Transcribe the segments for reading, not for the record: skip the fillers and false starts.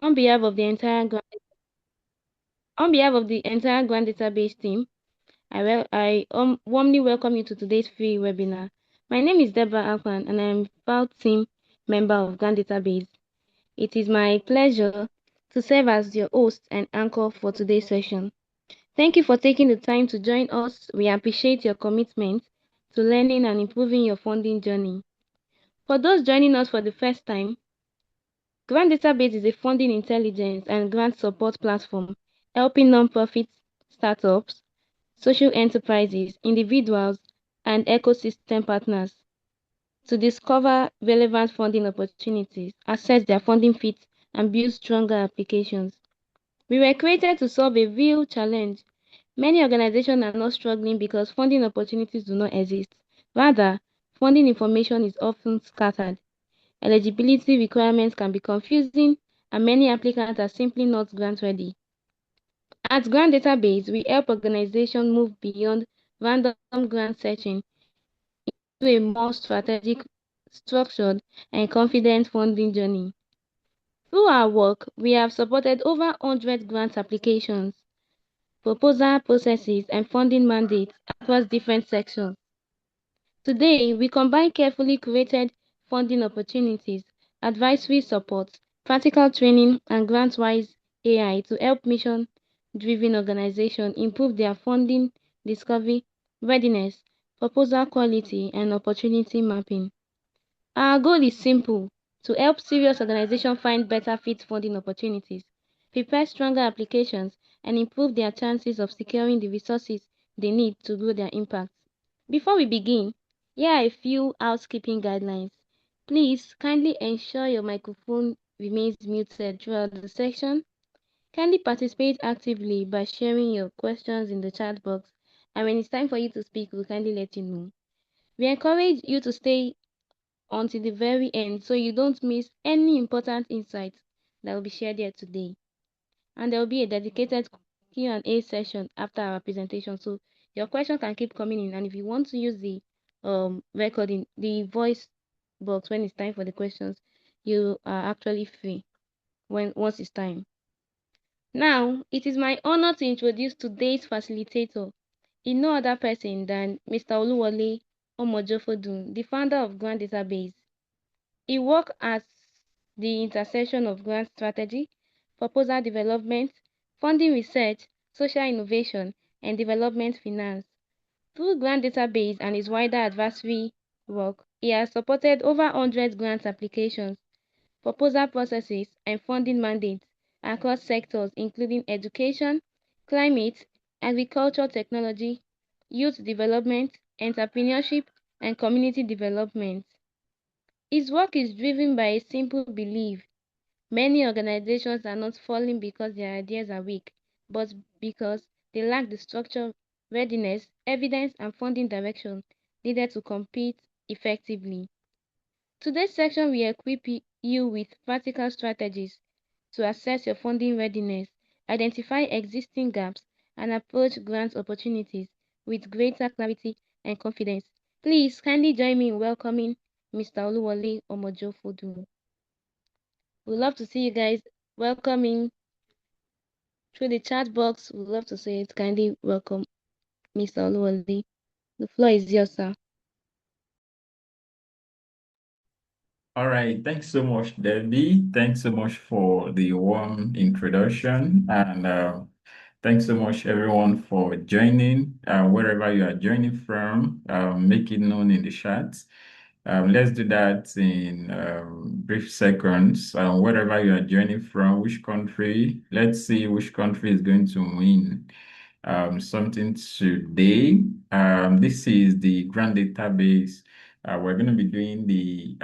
On behalf of the entire Grant Database team, I warmly welcome you to today's free webinar. My name is Deborah Akpan, and I am proud team member of Grant Database. It is my pleasure to serve as your host and anchor for today's session. Thank you for taking the time to join us. We appreciate your commitment to learning and improving your funding journey. For those joining us for the first time, Grant Database is a funding intelligence and grant support platform helping nonprofits, startups, social enterprises, individuals, and ecosystem partners to discover relevant funding opportunities, assess their funding fit, and build stronger applications. We were created to solve a real challenge. Many organizations are not struggling because funding opportunities do not exist. Rather, funding information is often scattered. Eligibility requirements can be confusing, and many applicants are simply not grant ready. At Grant Database, we help organizations move beyond random grant searching to a more strategic, structured, and confident funding journey. Through our work, we have supported over 100 grant applications, proposal processes, and funding mandates across different sections. Today, we combine carefully curated funding opportunities, advisory support, practical training, and grant-wise AI to help mission-driven organizations improve their funding discovery, readiness, proposal quality, and opportunity mapping. Our goal is simple: to help serious organizations find better fit funding opportunities, prepare stronger applications, and improve their chances of securing the resources they need to grow their impact. Before we begin, here are a few housekeeping guidelines. Please kindly ensure your microphone remains muted throughout the session. Kindly participate actively by sharing your questions in the chat box, and when it's time for you to speak, we'll kindly let you know. We encourage you to stay until the very end so you don't miss any important insights that will be shared here today. And there will be a dedicated Q&A session after our presentation, so your question can keep coming in, and if you want to use the recording, the voice box when it's time for the questions, you are actually free once it's time. Now, it is my honor to introduce today's facilitator, in no other person than Mr. Oluwole Omojofodun, the founder of Grant Database. He works at the intersection of grant strategy, proposal development, funding research, social innovation, and development finance. Through Grant Database and his wider advisory work, he has supported over 100 grant applications, proposal processes, and funding mandates across sectors including education, climate, agriculture technology, youth development, entrepreneurship, and community development. His work is driven by a simple belief: many organizations are not falling because their ideas are weak, but because they lack the structure, readiness, evidence, and funding direction needed to compete effectively. Today's section will equip you with practical strategies to assess your funding readiness, identify existing gaps, and approach grant opportunities with greater clarity and confidence. Please kindly join me in welcoming Mr. Oluwole Omojofodun. We'd love to see you guys welcoming through the chat box. We'd love to say it. Kindly welcome Mr. Oluwole. The floor is yours, sir. All right, thanks so much, Debbie. Thanks so much for the warm introduction, and thanks so much, everyone, for joining. Wherever you are joining from, make it known in the chat. Let's do that in brief seconds. Wherever you are joining from, which country, let's see which country is going to win something today. This is the Grant Database. We're going to be doing the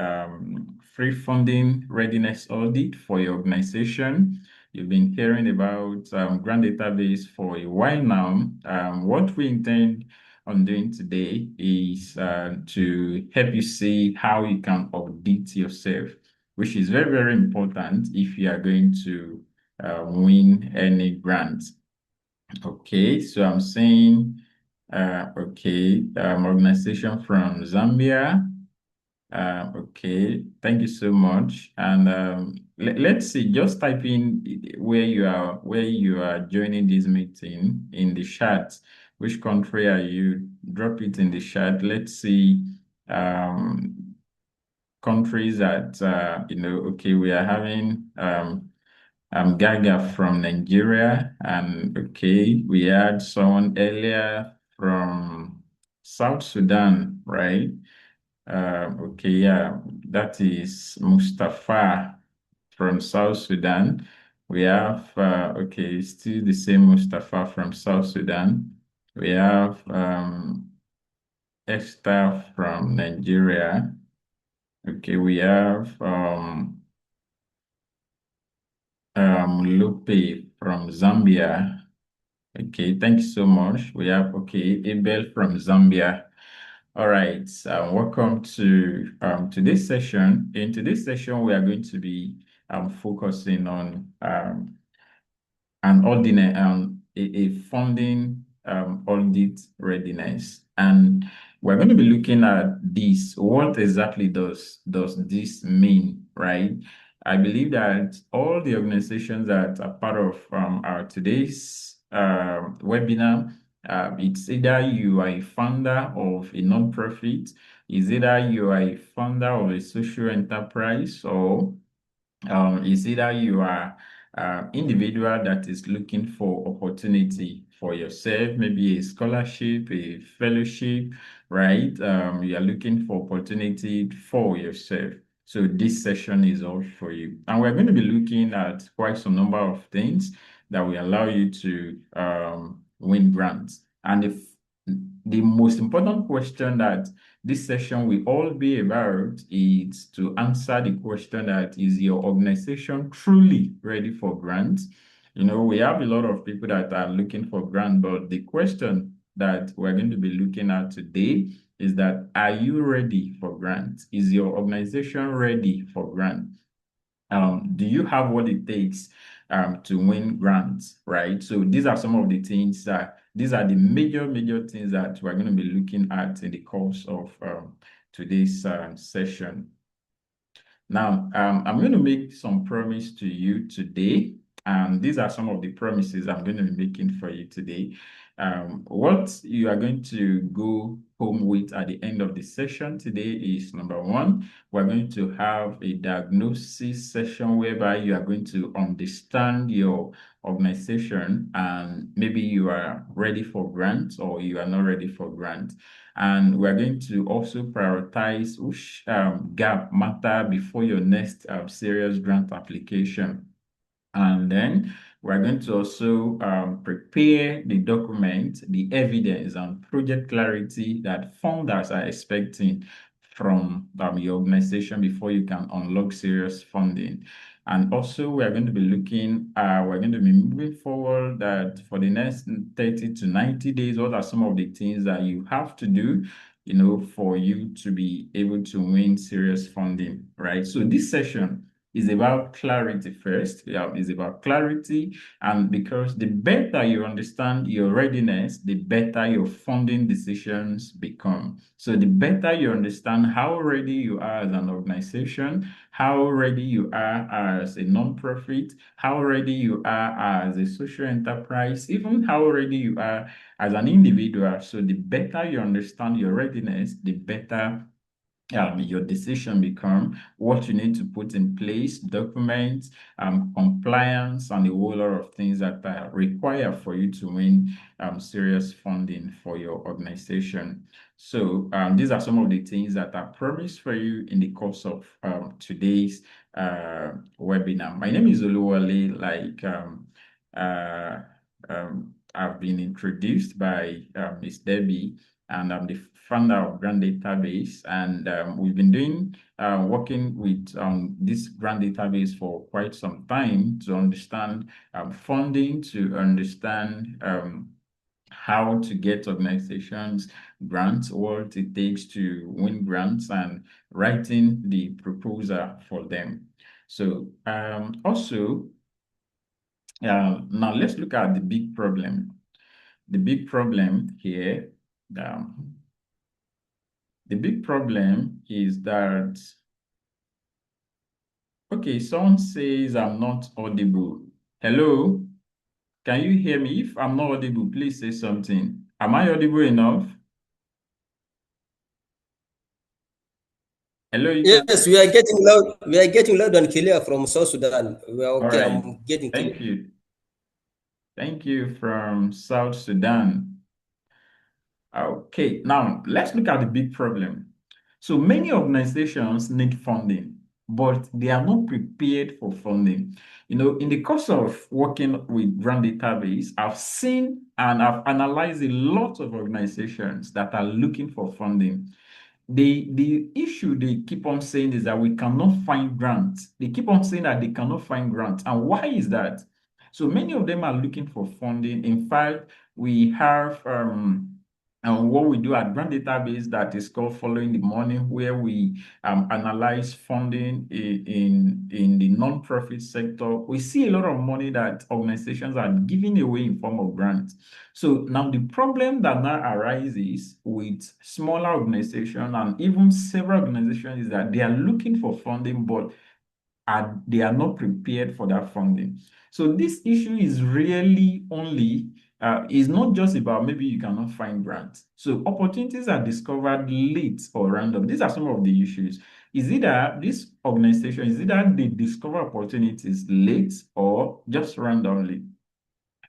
free funding readiness audit for your organization. You've been hearing about Grant Database for a while now. What we intend on doing today is to help you see how you can audit yourself, which is very, very important if you are going to win any grant. Okay, so I'm saying, okay, organization from Zambia. Okay, thank you so much. And let's see, just type in where you are joining this meeting in the chat. Which country are you? Drop it in the chat. Let's see countries that okay, we are having Gaga from Nigeria, and okay, we had someone earlier from South Sudan, right? Okay, yeah, that is Mustafa from South Sudan. We have, okay, still the same Mustafa from South Sudan. We have Esther from Nigeria. Okay, we have Lupe from Zambia. Okay, thank you so much. We have, okay, Abel from Zambia. All right, welcome to this session. In today's session, we are going to be focusing on an ordinary a funding audit readiness, and we're going to be looking at this. What exactly does this mean, right? I believe that all the organizations that are part of our today's webinar, it's either you are a founder of a nonprofit, is either you are a founder of a social enterprise, or is either you are individual that is looking for opportunity for yourself, maybe a scholarship, a fellowship, right? You are looking for opportunity for yourself. So this session is all for you. And we're going to be looking at quite some number of things that will allow you to win grants. And if the most important question that this session will all be about is to answer the question that, is your organization truly ready for grants? You know, we have a lot of people that are looking for grant, but the question that we're going to be looking at today is that, are you ready for grants? Is your organization ready for grant? Do you have what it takes to win grants, right? So these are some of the things these are the major things that we're going to be looking at in the course of today's session. Now, I'm going to make some promise to you today, and these are some of the promises I'm going to be making for you today. What you are going to go home with at the end of the session today is, number one, we're going to have a diagnosis session whereby you are going to understand your organization, and maybe you are ready for grants or you are not ready for grants. And we're going to also prioritize which gap matter before your next serious grant application. And then we're going to also prepare the document, the evidence, and project clarity that funders are expecting from your organization before you can unlock serious funding. And also, we're going to be we're going to be moving forward that for the next 30 to 90 days, what are some of the things that you have to do, you know, for you to be able to win serious funding, right? So this session is about clarity first. Yeah, it's about clarity. And because the better you understand your readiness, the better your funding decisions become. So the better you understand how ready you are as an organization, how ready you are as a nonprofit, how ready you are as a social enterprise, even how ready you are as an individual. So the better you understand your readiness, the better your decision become, what you need to put in place, documents, compliance, and a whole lot of things that are required for you to win serious funding for your organization. So these are some of the things that are promised for you in the course of today's webinar. My name is Oluwole, like I've been introduced by Ms. Debbie, and I'm the founder of GrantsDatabase, and we've been working with this GrantsDatabase for quite some time to understand funding, to understand how to get organizations grants, what it takes to win grants, and writing the proposal for them. So also, now let's look at the big problem. The big problem here, um, the big problem is that Okay, someone says I'm not audible. Hello, can you hear me? If I'm not audible, please say something. Am I audible enough? Hello, you can. Yes, we are getting loud. We are getting loud and clear from South Sudan. We are All okay. right. I'm getting clear. Thank you. Thank you from South Sudan. Okay, now let's look at the big problem. So many organizations need funding, but they are not prepared for funding. In the course of working with Grant Database, I've seen and I've analyzed a lot of organizations that are looking for funding. The issue they keep on saying is that we cannot find grants. They keep on saying that they cannot find grants. And why is that? So many of them are looking for funding. In fact, we have what we do at Grant Database that is called Following the Money, where we analyze funding in the non-profit sector. We see a lot of money that organizations are giving away in form of grants. So now the problem that now arises with smaller organizations and even several organizations is that they are looking for funding, but they are not prepared for that funding. So this issue is really only is not just about maybe you cannot find grants. So opportunities are discovered late or random. These are some of the issues. Is either this organization is either they discover opportunities late or just randomly.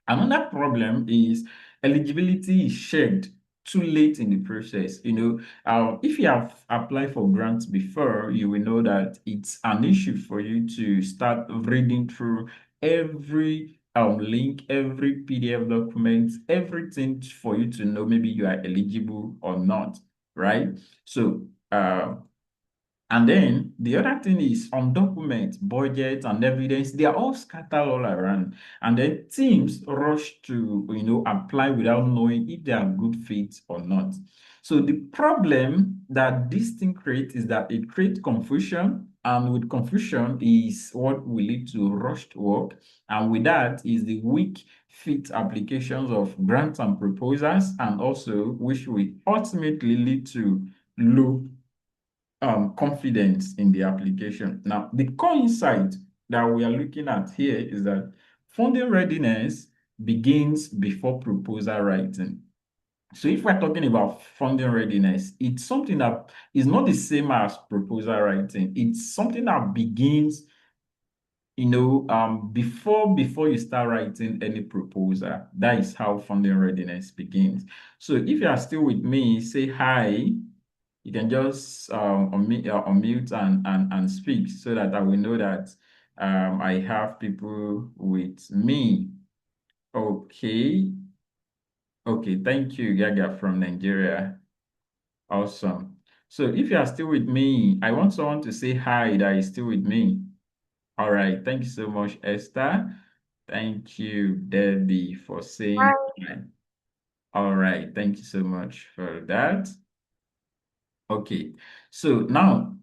Another problem is eligibility is shared too late in the process. If you have applied for grants before, you will know that it's an issue for you to start reading through every link, every PDF document, everything for you to know maybe you are eligible or not, right? So, and then the other thing is on document, budget, and evidence, they are all scattered all around. And then teams rush to, apply without knowing if they are good fit or not. So the problem that this thing creates is that it creates confusion. And with confusion is what will lead to rushed work. And with that is the weak fit applications of grants and proposals, and also which will ultimately lead to low confidence in the application. Now, the core insight that we are looking at here is that funding readiness begins before proposal writing. So if we're talking about funding readiness, it's something that is not the same as proposal writing. It's something that begins, before you start writing any proposal. That is how funding readiness begins. So if you are still with me, say hi. You can just unmute and speak so that I will know that I have people with me. Okay. Okay, thank you, Gaga from Nigeria. Awesome. So if you are still with me, I want someone to say hi that is still with me. All right. Thank you so much, Esther. Thank you, Debbie, for saying hi. All right. Thank you so much for that. Okay. So now,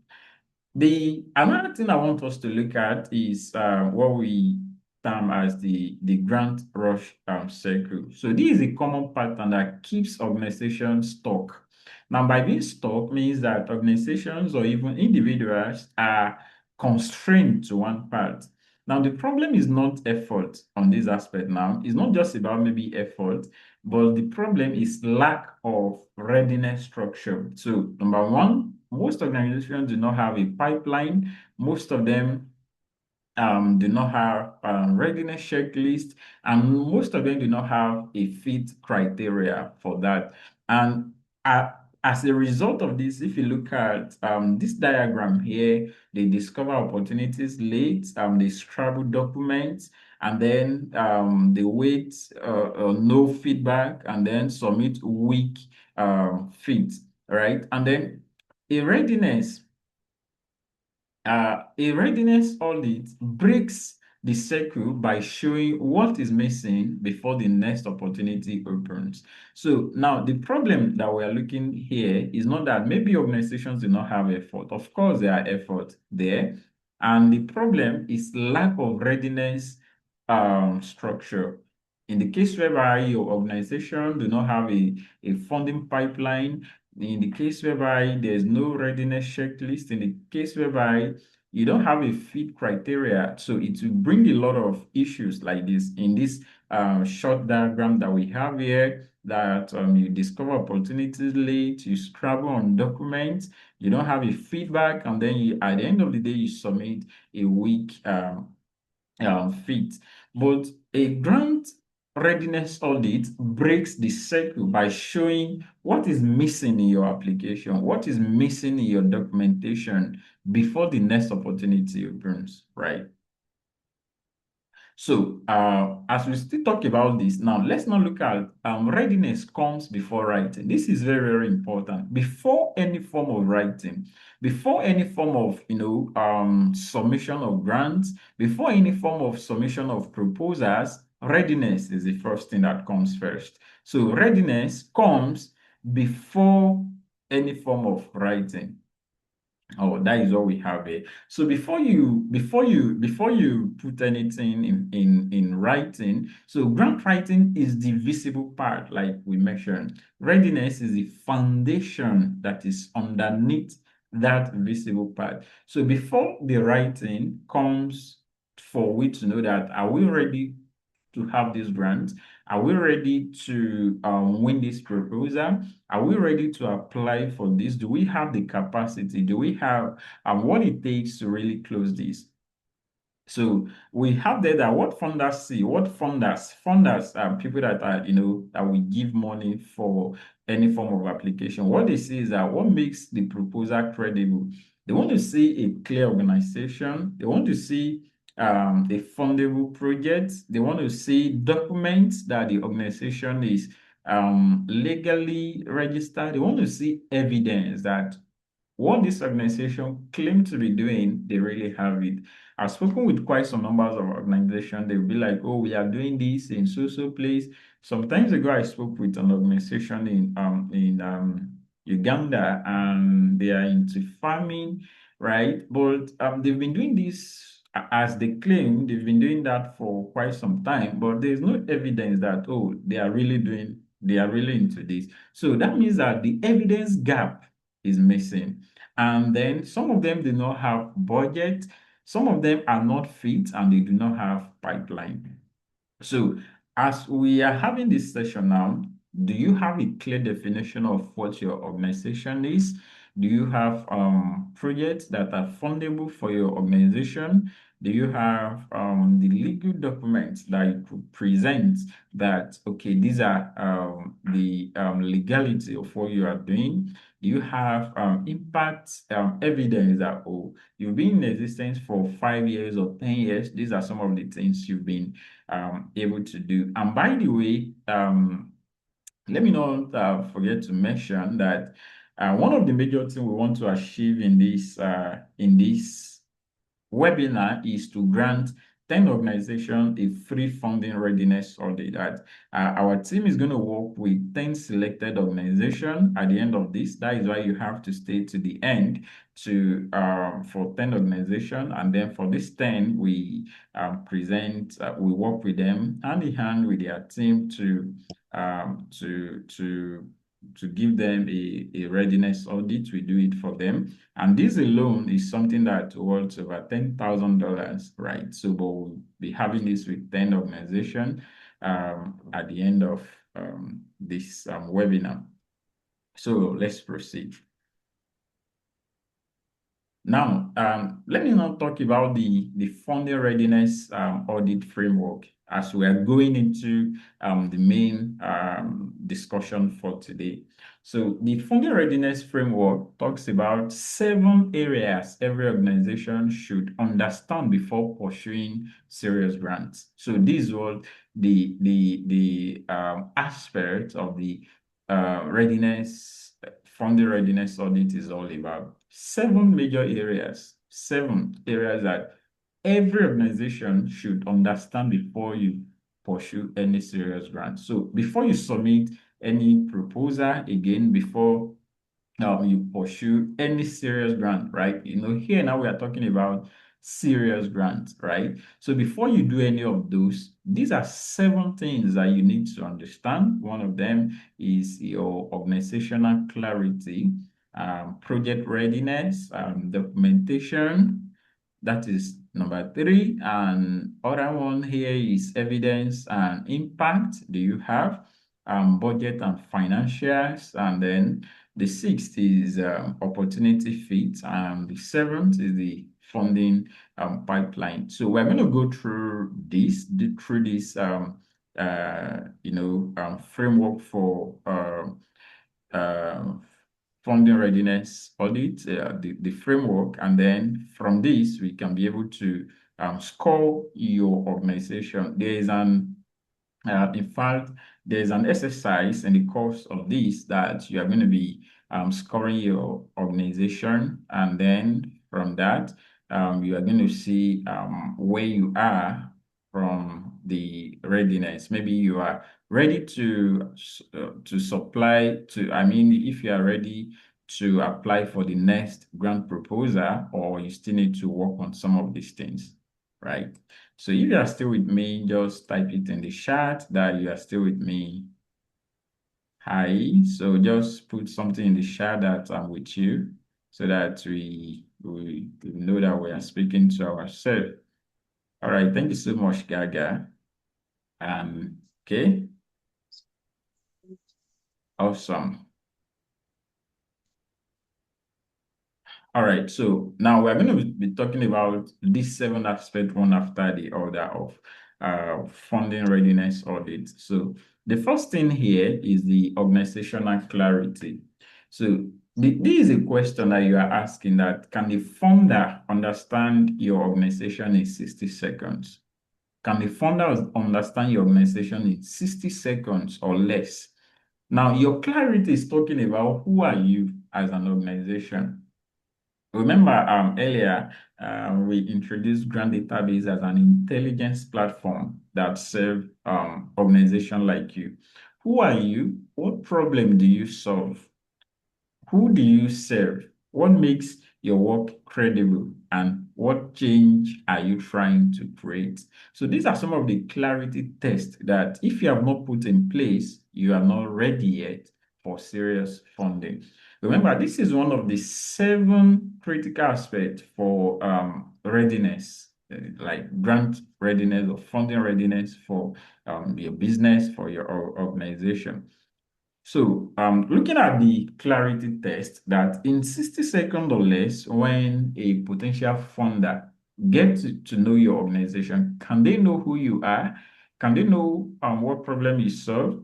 the another thing I want us to look at is what we term as the grant rush circle. So this is a common pattern that keeps organizations stuck. Now, by being stuck means that organizations or even individuals are constrained to one part. Now, the problem is not effort on this aspect now. It's not just about maybe effort, but the problem is lack of readiness structure. So, number one, most organizations do not have a pipeline. Most of them do not have readiness checklist, and most of them do not have a fit criteria for that. And as a result of this, if you look at this diagram here, they discover opportunities late, they scrabble documents, and then they wait, no feedback, and then submit weak fit, right? And then a readiness a readiness audit breaks the circle by showing what is missing before the next opportunity opens. So now the problem that we are looking here is not that maybe organizations do not have effort. Of course, there are effort there. And the problem is lack of readiness structure. In the case whereby your organization do not have a funding pipeline, in the case whereby there's no readiness checklist, in the case whereby you don't have a fit criteria, so it will bring a lot of issues like this in this short diagram that we have here, that you discover opportunities late, you scramble on documents, you don't have a feedback, and then you, at the end of the day, you submit a weak fit. But a grant readiness audit breaks the cycle by showing what is missing in your application, what is missing in your documentation before the next opportunity opens, right? So, as we still talk about this, now let's not look at readiness comes before writing. This is very, very important. Before any form of writing, before any form of, submission of grants, before any form of submission of proposals, readiness is the first thing that comes first. So, readiness comes before any form of writing. Oh, that is what we have here. So before you put anything in writing, so grant writing is the visible part, like we mentioned. Readiness is the foundation that is underneath that visible part. So before the writing comes, for we to know that are we ready to have this grant? Are we ready to win this proposal? Are we ready to apply for this? Do we have the capacity? Do we have what it takes to really close this? So we have there that what funders see, funders are people that are, that will give money for any form of application. What they see is that what makes the proposal credible. They want to see a clear organization. They want to see a fundable project. They want to see documents that the organization is legally registered. They want to see evidence that what this organization claim to be doing, they really have it. I've spoken with quite some numbers of organizations. They'll be like, oh, we are doing this in so place. Sometimes ago, I spoke with an organization in Uganda, and they are into farming, right? But they've been doing this as they claim. They've been doing that for quite some time, but there's no evidence that, oh, they are really into this. So that means that the evidence gap is missing. And then some of them do not have budget. Some of them are not fit, and they do not have pipeline. So as we are having this session now, do you have a clear definition of what your organization is? Do you have projects that are fundable for your organization? Do you have the legal documents that you could present that, okay, these are the legality of what you are doing? Do you have impact evidence that, oh, you've been in existence for 5 years or 10 years? These are some of the things you've been able to do. And by the way, let me not forget to mention that one of the major things we want to achieve in this webinar is to grant 10 organizations a free funding readiness audit. That our team is going to work with 10 selected organizations at the end of this. That is why you have to stay to the end to for 10 organizations, and then for this 10 we we work with them hand in hand with their team to give them a readiness audit. We do it for them. And this alone is something that worth over $10,000, right? So we'll be having this with 10 organizations at the end of this webinar. So let's proceed. Now, let me now talk about the funding readiness audit framework as we are going into the main discussion for today. So the funding readiness framework talks about 7 areas every organization should understand before pursuing serious grants. So this is what the aspect of the funding readiness audit is all about. 7 major areas, 7 areas that every organization should understand before you pursue any serious grant. So before you submit any proposal, again, before you pursue any serious grant, right? Here now we are talking about serious grants, right? So before you do any of those, these are 7 things that you need to understand. One of them is your organizational clarity, project readiness, documentation, That is number 3. And other one here is evidence and impact. Do you have budget and financials? And then the 6th is opportunity fit. And the 7th is the funding pipeline. So we're going to go through this framework for funding readiness audit, the framework, and then from this we can be able to score your organization. In fact, there's an exercise in the course of this that you are going to be scoring your organization, and then from that, you are going to see where you are from the readiness. Maybe you are ready to supply to, I mean, if you are ready to apply for the next grant proposal, or you still need to work on some of these things, right? So if you are still with me, just type it in the chat that you are still with me. Hi. So just put something in the chat that I'm with you, so that we know that we are speaking to ourselves. All right. Thank you so much, Gaga. Okay. Awesome. All right, so now we're going to be talking about these 7 aspects, one after the other, of funding readiness audit. So the first thing here is the organizational clarity. So this is a question that you are asking, that can the funder understand your organization in 60 seconds? Can the funder understand your organization in 60 seconds or less? Now, your clarity is talking about who are you as an organization. Remember, earlier, we introduced GrantsDatabase as an intelligence platform that serves organizations like you. Who are you? What problem do you solve? Who do you serve? What makes your work credible? And what change are you trying to create? So these are some of the clarity tests that if you have not put in place, you are not ready yet for serious funding. Remember, this is one of the 7 critical aspects for readiness, like grant readiness or funding readiness for your business, for your organization. So looking at the clarity test, that in 60 seconds or less, when a potential funder gets to know your organization, can they know who you are? Can they know what problem you solve?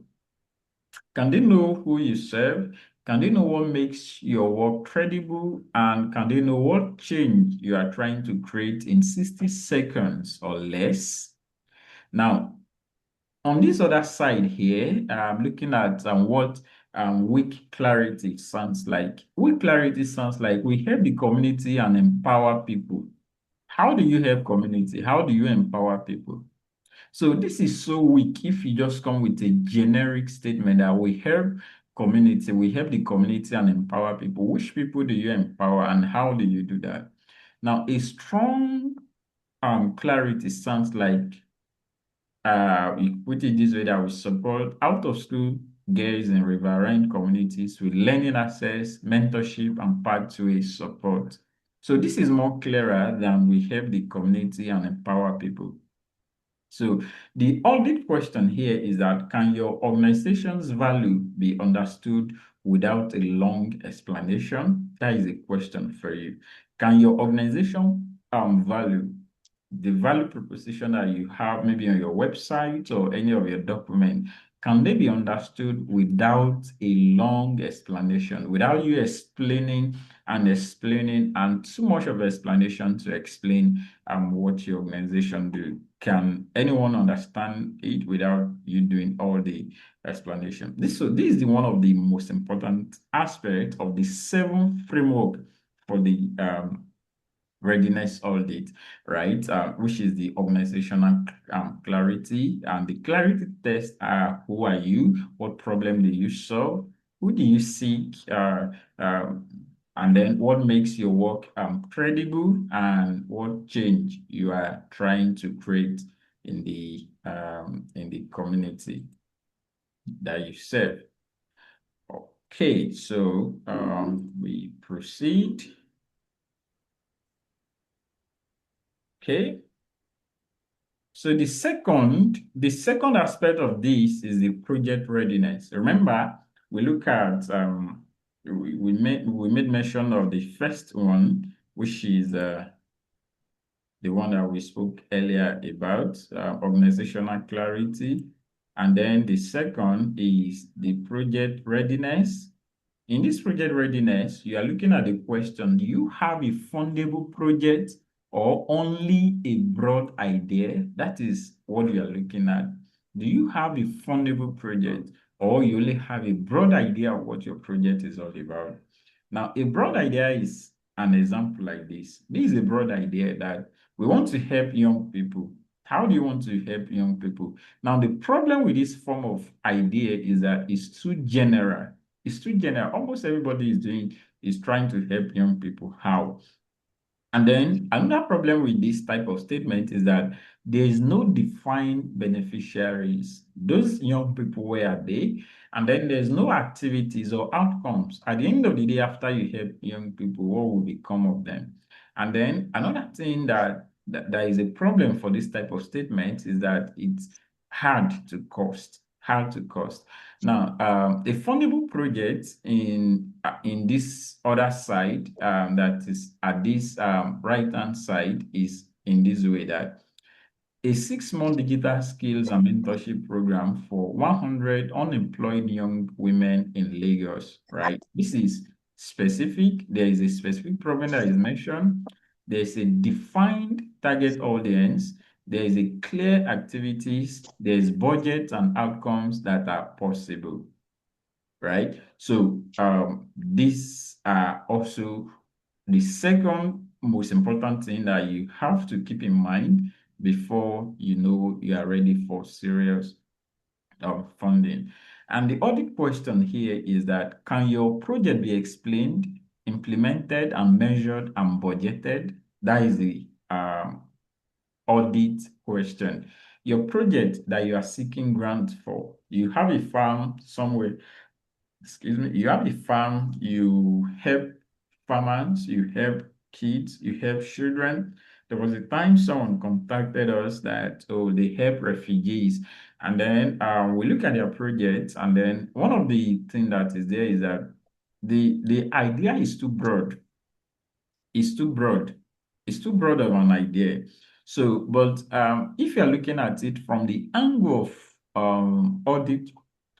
Can they know who you serve? Can they know what makes your work credible? And can they know what change you are trying to create in 60 seconds or less? Now, on this other side here, I'm looking at what weak clarity sounds like. Weak clarity sounds like we help the community and empower people. How do you help community? How do you empower people? So this is so weak if you just come with a generic statement that we help community, we help the community and empower people. Which people do you empower and how do you do that? Now, a strong clarity sounds like we put it this way, that we support out-of-school girls in riverine communities with learning access, mentorship, and pathway support. So this is more clearer than we help the community and empower people. So the audit question here is that, can your organization's value be understood without a long explanation? That is a question for you. Can your organization value, the value proposition that you have maybe on your website or any of your document, can they be understood without a long explanation, without you explaining and too much of explanation to explain what your organization do? Can anyone understand it without you doing all the explanation? This is one of the most important aspects of the 7 framework for the readiness audit, right? Which is the organizational clarity. And the clarity tests are: who are you? What problem do you solve? Who do you seek? And then what makes your work credible, and what change you are trying to create in the community that you serve. Okay, so we proceed. Okay. So the second aspect of this is the project readiness. Remember, we look at we made mention of the first one, which is the one that we spoke earlier about, organizational clarity. And then the second is the project readiness. In this project readiness, you are looking at the question, do you have a fundable project or only a broad idea? That is what you are looking at. Do you have a fundable project or you only have a broad idea of what your project is all about? Now, a broad idea is an example like this. This is a broad idea that we want to help young people. How do you want to help young people? Now, the problem with this form of idea is that it's too general. It's too general. Almost everybody is trying to help young people. How? And then another problem with this type of statement is that there is no defined beneficiaries. Those young people, where are they? And then there's no activities or outcomes. At the end of the day, after you help young people, what will become of them? And then another thing that is a problem for this type of statement is that it's hard to cost. Hard to cost. Now, a fundable project in this other side, that is at this right-hand side, is in this way that a 6-month digital skills and mentorship program for 100 unemployed young women in Lagos, right? This is specific. There is a specific problem that is mentioned. There's a defined target audience. There is a clear activities. There's budget and outcomes that are possible, right? So these are also the second most important thing that you have to keep in mind before you know you are ready for serious funding. And the audit question here is that, can your project be explained, implemented, and measured and budgeted? That is the audit question. Your project that you are seeking grant for, you have a farm somewhere, excuse me, you have a farm, you help farmers, you help kids, you help children. There was a time someone contacted us that, oh, they help refugees. And then we look at their projects, and then one of the things that is there is that the idea is too broad. It's too broad. It's too broad of an idea. So, but if you're looking at it from the angle of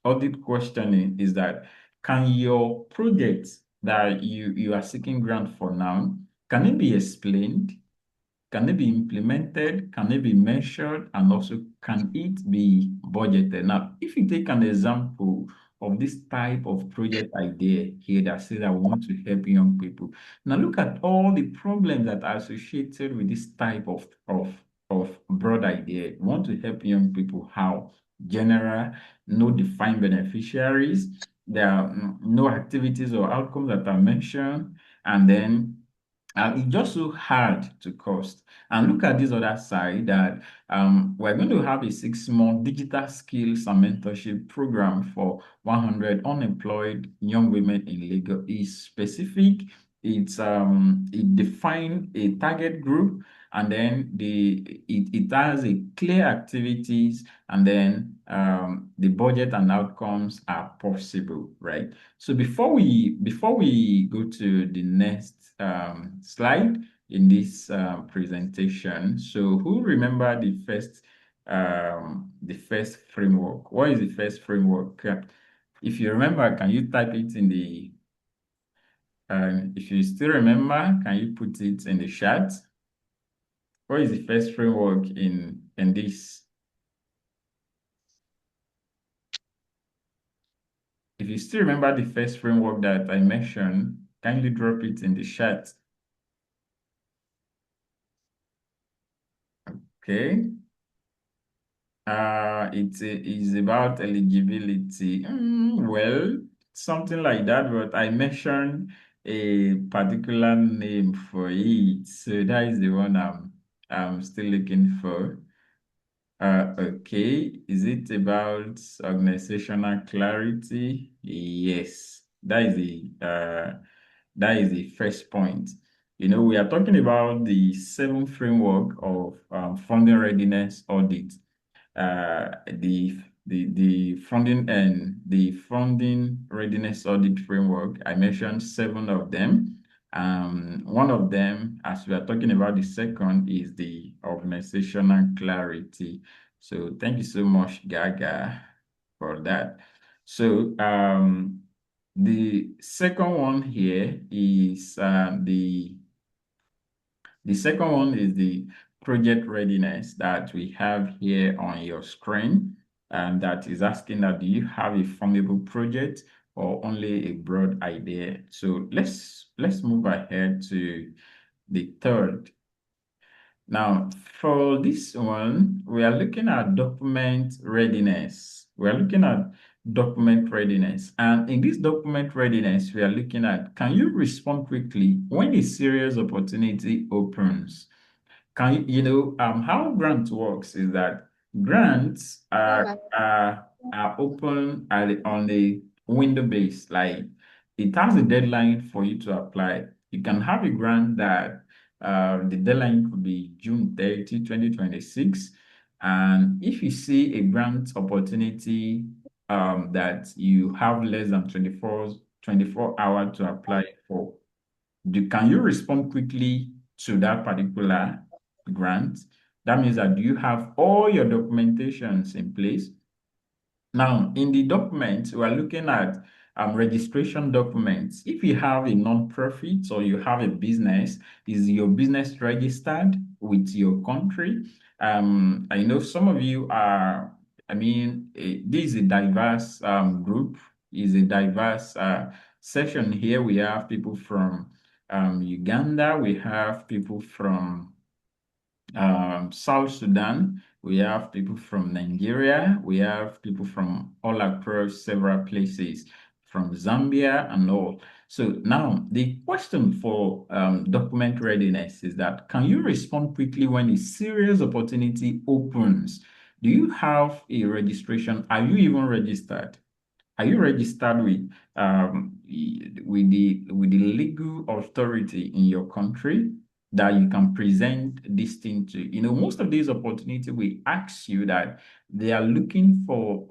audit questioning, is that, can your project that you are seeking grant for now, can it be explained? Can it be implemented? Can it be measured? And also, can it be budgeted? Now, if you take an example of this type of project idea here that says that we want to help young people. Now, look at all the problems that are associated with this type of broad idea. We want to help young people. How? General, no defined beneficiaries. There are no activities or outcomes that are mentioned. And then it's just so hard to cost. And look at this other side that we're going to have a 6-month digital skills and mentorship program for 100 unemployed young women in Lagos. It's specific. It defines a target group, and then it has a clear activities, and then the budget and outcomes are possible, right? So before we go to the next slide in this presentation, so who remember the first framework? What is the first framework? If you remember, can you type it in the if you still remember, can you put it in the chat? What is the first framework in this? If you still remember the first framework that I mentioned, kindly drop it in the chat. Okay. It is about eligibility. Well, something like that, but I mentioned a particular name for it. So that is the one I'm still looking for. Okay. Is it about organizational clarity? Yes. That is the first point. We are talking about the seven framework of funding readiness audit. The funding readiness audit framework. I mentioned seven of them. One of them, as we are talking about the second, is the organizational clarity. So thank you so much, Gaga, for that. So the second one here is the second one is the project readiness that we have here on your screen, and that is asking that do you have a fundable project or only a broad idea? So let's move ahead to the third. Now, for this one, we are looking at document readiness. We are looking at document readiness. And in this document readiness, we are looking at, can you respond quickly when a serious opportunity opens? How grant works is that grants are open on the window base. Like, it has a deadline for you to apply. You can have a grant that the deadline could be June 30, 2026. And if you see a grant opportunity that you have less than 24 hours to apply for, can you respond quickly to that particular grant? That means that you have all your documentations in place. Now, in the document, we are looking at registration documents. If you have a non-profit or you have a business, is your business registered with your country? I know some of you are, this is a diverse group, is a diverse session here. We have people from Uganda, we have people from South Sudan, we have people from Nigeria, we have people from all across several places, from Zambia and all. So now the question for document readiness is that, can you respond quickly when a serious opportunity opens? Do you have a registration? Are you even registered? Are you registered with the legal authority in your country that you can present this thing to? Most of these opportunities, we ask you that they are looking for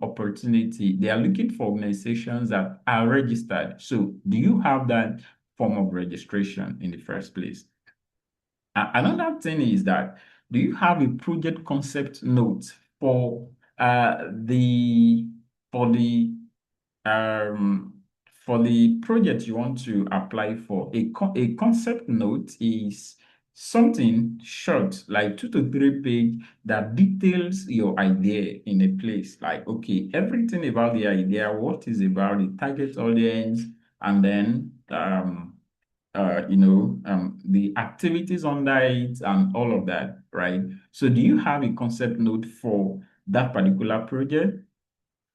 opportunity. They are looking for organizations that are registered. So do you have that form of registration in the first place? Another thing is that, do you have a project concept note for the for the um, for the project you want to apply for? A concept note is something short, like 2 to 3 page, that details your idea in a place. Like, okay, everything about the idea, what is about the target audience, and then the activities under it and all of that, right? So do you have a concept note for that particular project?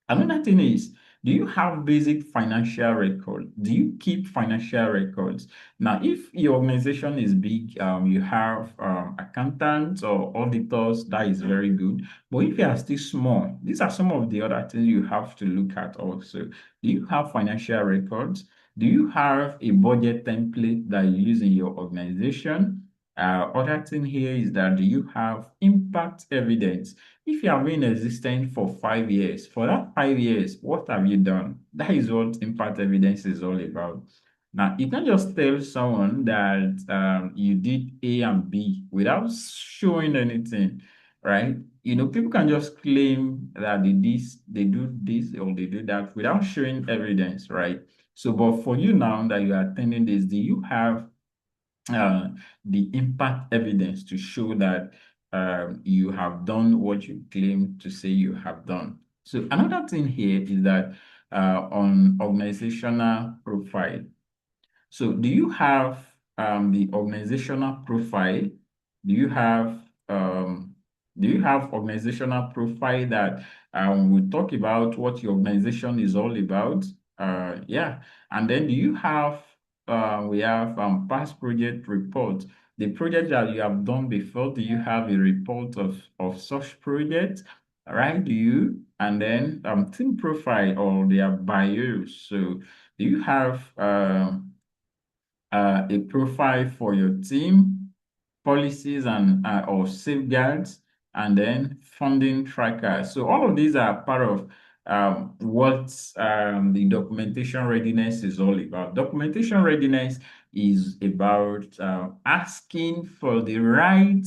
Another thing is, do you have basic financial record? Do you keep financial records? Now, if your organization is big, you have accountants or auditors, that is very good. But if you are still small, these are some of the other things you have to look at also. Do you have financial records? Do you have a budget template that you use in your organization? Other thing here is that, do you have impact evidence? If you have been in existence for 5 years, for that 5 years, what have you done? That is what impact evidence is all about. Now, you can just tell someone that you did A and B without showing anything, right? People can just claim that they do this, or they do that without showing evidence, right? So, but for you now that you are attending this, do you have uh, the impact evidence to show that you have done what you claim to say you have done? So another thing here is that on organizational profile. So do you have the organizational profile? Do you have organizational profile that will talk about what your organization is all about? Yeah. And then do you have we have past project report. The project that you have done before, do you have a report of such project? All right, do you? And then team profile or their bios. So do you have a profile for your team, policies and or safeguards, and then funding tracker. So all of these are part of what the documentation readiness is all about. Documentation readiness is about asking for the right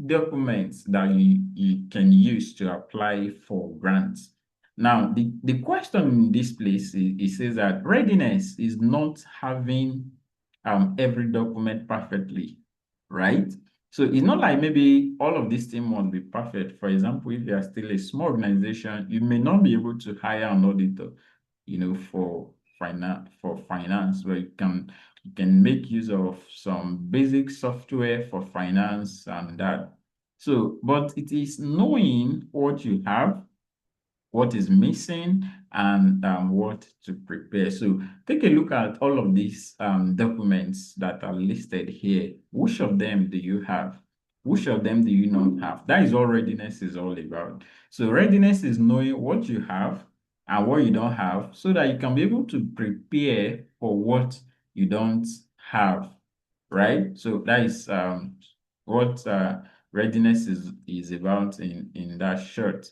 documents that you can use to apply for grants. Now, the question in this place is, it says that readiness is not having every document perfectly, right? So it's not like maybe all of these things must be perfect. For example, if you are still a small organization, you may not be able to hire an auditor, for finance, where you can make use of some basic software for finance and that. So, but it is knowing what you have, what is missing, and what to prepare. So take a look at all of these documents that are listed here. Which of them do you have? Which of them do you not have? That is what readiness is all about. So readiness is knowing what you have and what you don't have so that you can be able to prepare for what you don't have, right? So that is what readiness is about in that short.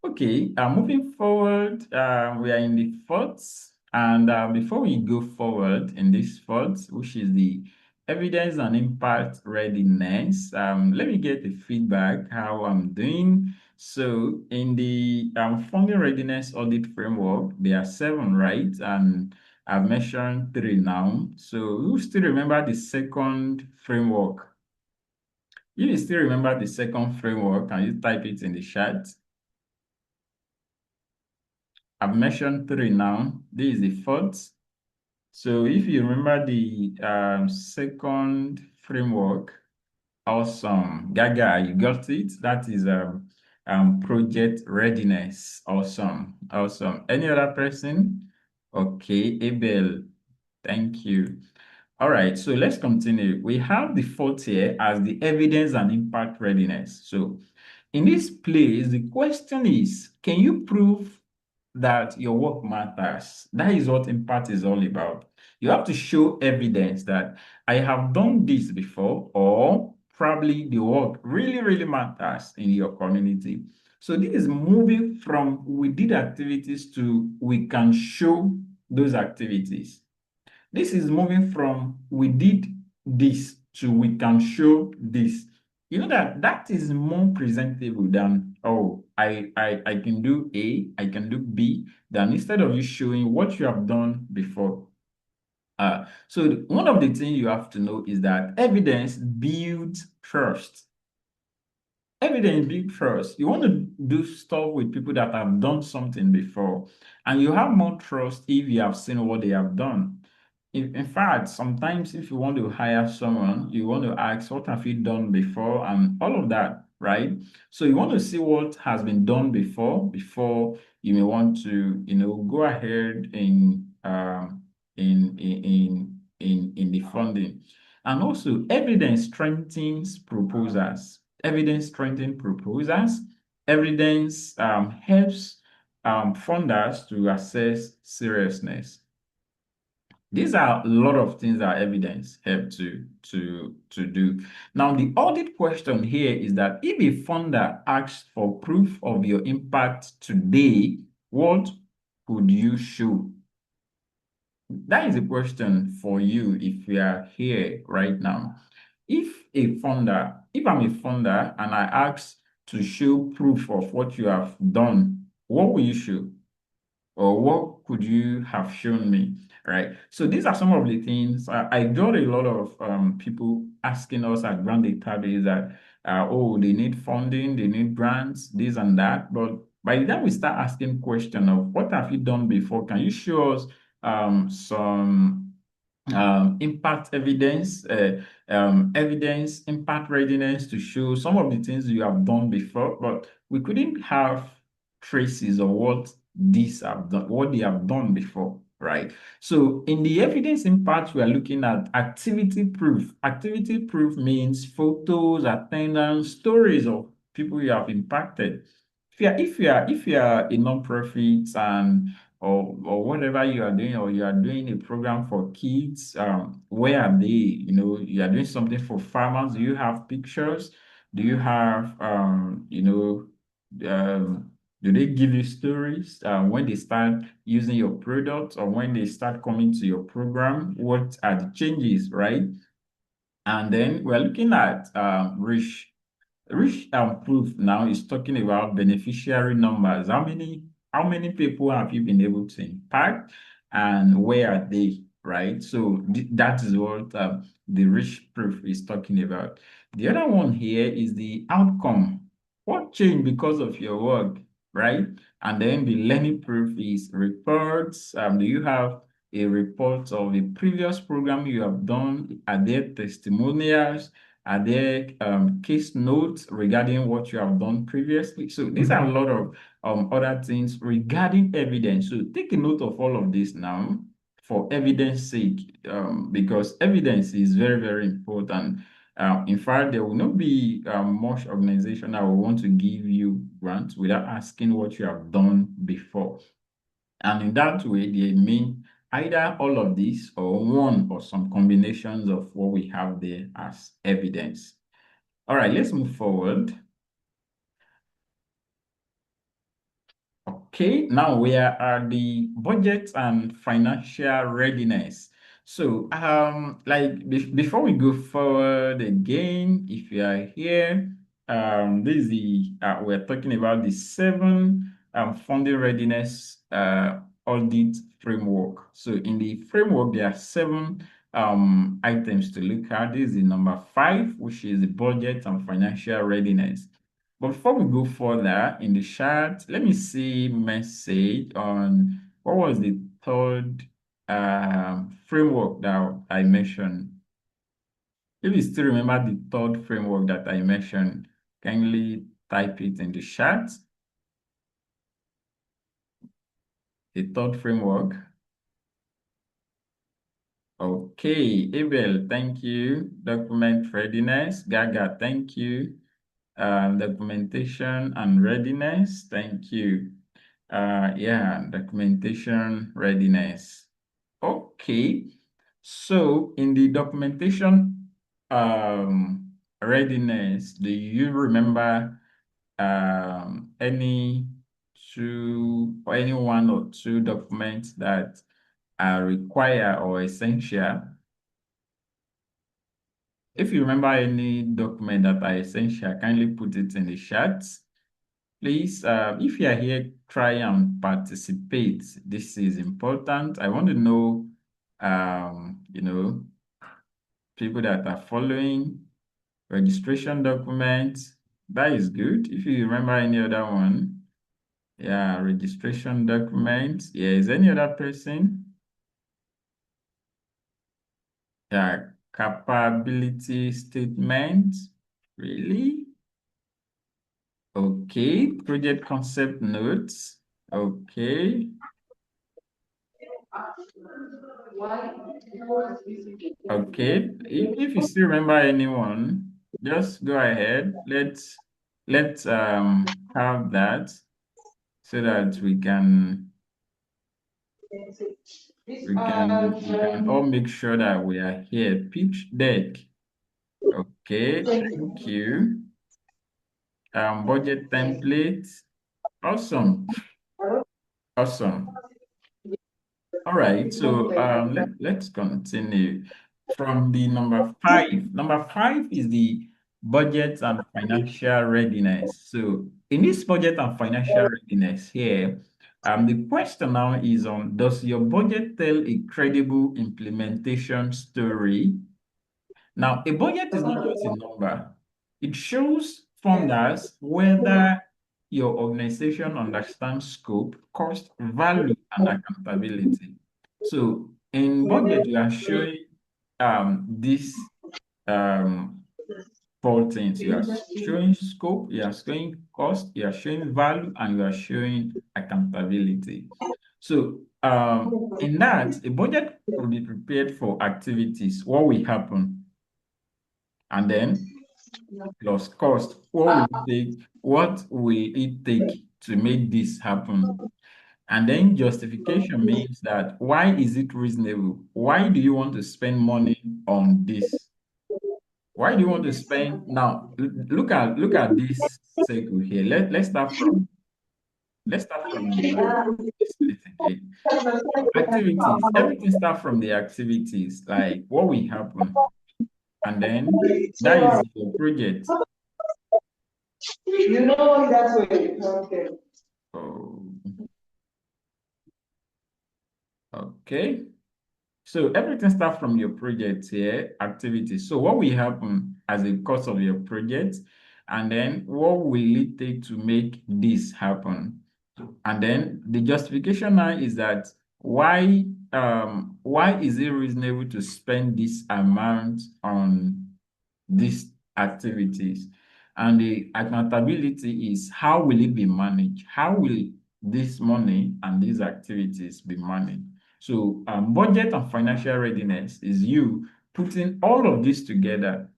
Okay, moving forward, we are in the fourth, and before we go forward in this fourth, which is the evidence and impact readiness, let me get the feedback how I'm doing. So in the funding readiness audit framework, there are 7, right? And I've mentioned 3 now. So who still remember the second framework? If you still remember the second framework, can you type it in the chat? I've mentioned 3 now. This is the fourth. So if you remember the second framework, awesome. Gaga, you got it. That is project readiness. Awesome. Awesome. Any other person? Okay, Abel. Thank you. All right, so let's continue. We have the fourth here as the evidence and impact readiness. So in this place, the question is, can you prove that your work matters? That is what impact is all about. You have to show evidence that I have done this before, or probably the work really, really matters in your community. So this is moving from we did activities to we can show those activities. This is moving from we did this to we can show this. You know that is more presentable than, oh, I can do A, I can do B, than instead of you showing what you have done before. So one of the things you have to know is that evidence builds trust. Evidence builds trust. You want to do stuff with people that have done something before, and you have more trust if you have seen what they have done. In fact, sometimes if you want to hire someone, you want to ask, what have you done before, and all of that, right? So you want to see what has been done before you may want to, go ahead in the funding. And also, evidence strengthens proposals. Evidence strengthens proposals. Evidence helps funders to assess seriousness. These are a lot of things that evidence help to do. Now, the audit question here is that if a funder asks for proof of your impact today, what could you show? That is a question for you if you are here right now. If I'm a funder and I ask to show proof of what you have done, what will you show? Or what could you have shown me, right? So these are some of the things. I got a lot of people asking us at GrantsDatabase that, oh, they need funding, they need grants, this and that. But by the time we start asking question of what have you done before, can you show us some impact evidence, evidence, impact readiness to show some of the things you have done before, but we couldn't have traces of what these have done, what they have done before, right? So in the evidence impact, we are looking at activity proof. Activity proof means photos, attendance, stories of people you have impacted. If you are a non-profit and or whatever you are doing, or you are doing a program for kids, where are they? You are doing something for farmers. Do you have pictures? Do you have, do they give you stories when they start using your product, or when they start coming to your program? What are the changes, right? And then we're looking at Rich Proof now is talking about beneficiary numbers. How many people have you been able to impact, and where are they, right? So that is what the Rich Proof is talking about. The other one here is the outcome. What changed because of your work, right? And then the learning proof is reports. Do you have a report of a previous program you have done? Are there testimonials? Are there case notes regarding what you have done previously? So these are a lot of other things regarding evidence. So take a note of all of this now for evidence sake, because evidence is very, very important. In fact, there will not be much organization that will want to give you grants without asking what you have done before. And in that way, they mean either all of this or one or some combinations of what we have there as evidence. All right, let's move forward. Okay, now we are at the budget and financial readiness. So, before we go forward again, if you are here, this is we're talking about the 7 funding readiness audit framework. So, in the framework, there are 7 items to look at. This is the number 5, which is the budget and financial readiness. But before we go further in the chat, let me see message on what was the third framework that I mentioned. If you still remember the third framework that I mentioned, kindly type it in the chat. The third framework. Okay, Abel, thank you. Document readiness. Gaga, thank you. Documentation and readiness, thank you. Yeah, documentation readiness. Okay, so in the documentation readiness, do you remember any one or two documents that are required or essential? If you remember any document that are essential, kindly put it in the chat. Please, if you are here, try and participate. This is important. I want to know, people that are following registration documents. That is good. If you remember any other one, yeah, registration documents. Yeah, is any other person? Yeah, capability statement. Really? Okay, project concept notes. Okay. Okay. If you still remember anyone, just go ahead. Let's have that so that we can all make sure that we are here. Pitch deck. Okay, thank you. Budget template. Awesome. Awesome. All right, so let's continue from the number 5. Number 5 is the budget and financial readiness. So in this budget and financial readiness here, the question now is on, does your budget tell a credible implementation story? Now, a budget is not just a number. It shows funders whether your organization understands scope, cost, value, and accountability. So in budget, we are showing these 4 things. You are showing scope, you are showing cost, you are showing value, and you are showing accountability. So in that, a budget will be prepared for activities, what will happen, and then plus cost, what will it take to make this happen? And then justification means that why is it reasonable? Why do you want to spend money on this? Why do you want to spend now? Look at this circle here. Let's start from this place again. Activities. Everything starts from the activities, like what will happen, and then that is your project. You know that's what okay. Oh, okay. So everything starts from your project here, activities. So what will happen as a course of your project, and then what will it take to make this happen? And then the justification now is that why is it reasonable to spend this amount on these activities? And the accountability is how will it be managed? How will this money and these activities be managed? So budget and financial readiness is you putting all of this together.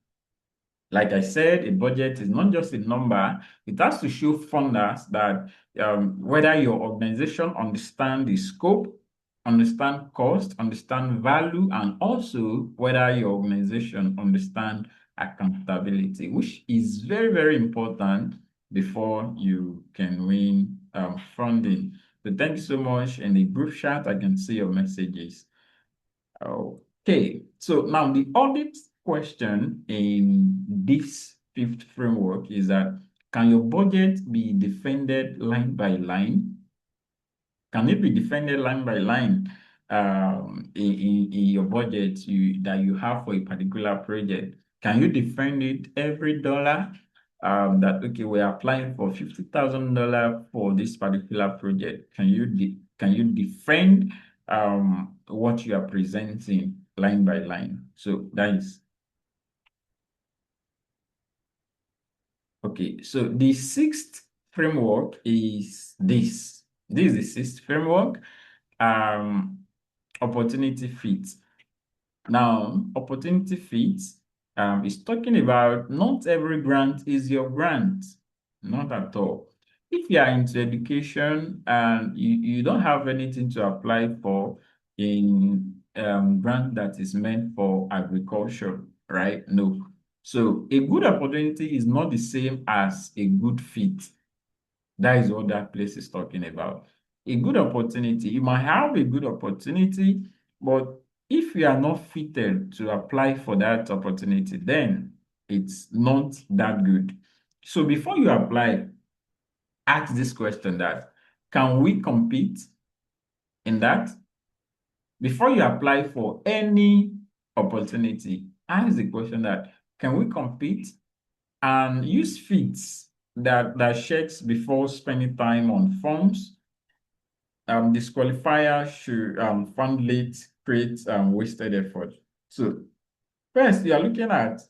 Like I said, a budget is not just a number. It has to show funders that whether your organization understand the scope, understand cost, understand value, and also whether your organization understand accountability, which is very, very important before you can win funding. So thank you so much. In the group chat, I can see your messages. Okay, so now the audit question in this fifth framework is that can your budget be defended line by line? Can it be defended line by line in your budget that you have for a particular project? Can you defend it every dollar that, okay, we're applying for $50,000 for this particular project? Can you defend what you are presenting line by line? So that is okay. So the sixth framework is this. This is the sixth framework. Opportunity fit. Now, opportunity fit is talking about not every grant is your grant, not at all. If you are into education and you don't have anything to apply for in grant that is meant for agriculture, right? No. So a good opportunity is not the same as a good fit. That is what that place is talking about. A good opportunity, you might have a good opportunity, but if you are not fitted to apply for that opportunity, then it's not that good. So before you apply, ask this question that, can we compete in that? Before you apply for any opportunity, ask the question that, can we compete? And use fits that checks before spending time on forms. Disqualifier should fund late create wasted effort. So first, you are looking at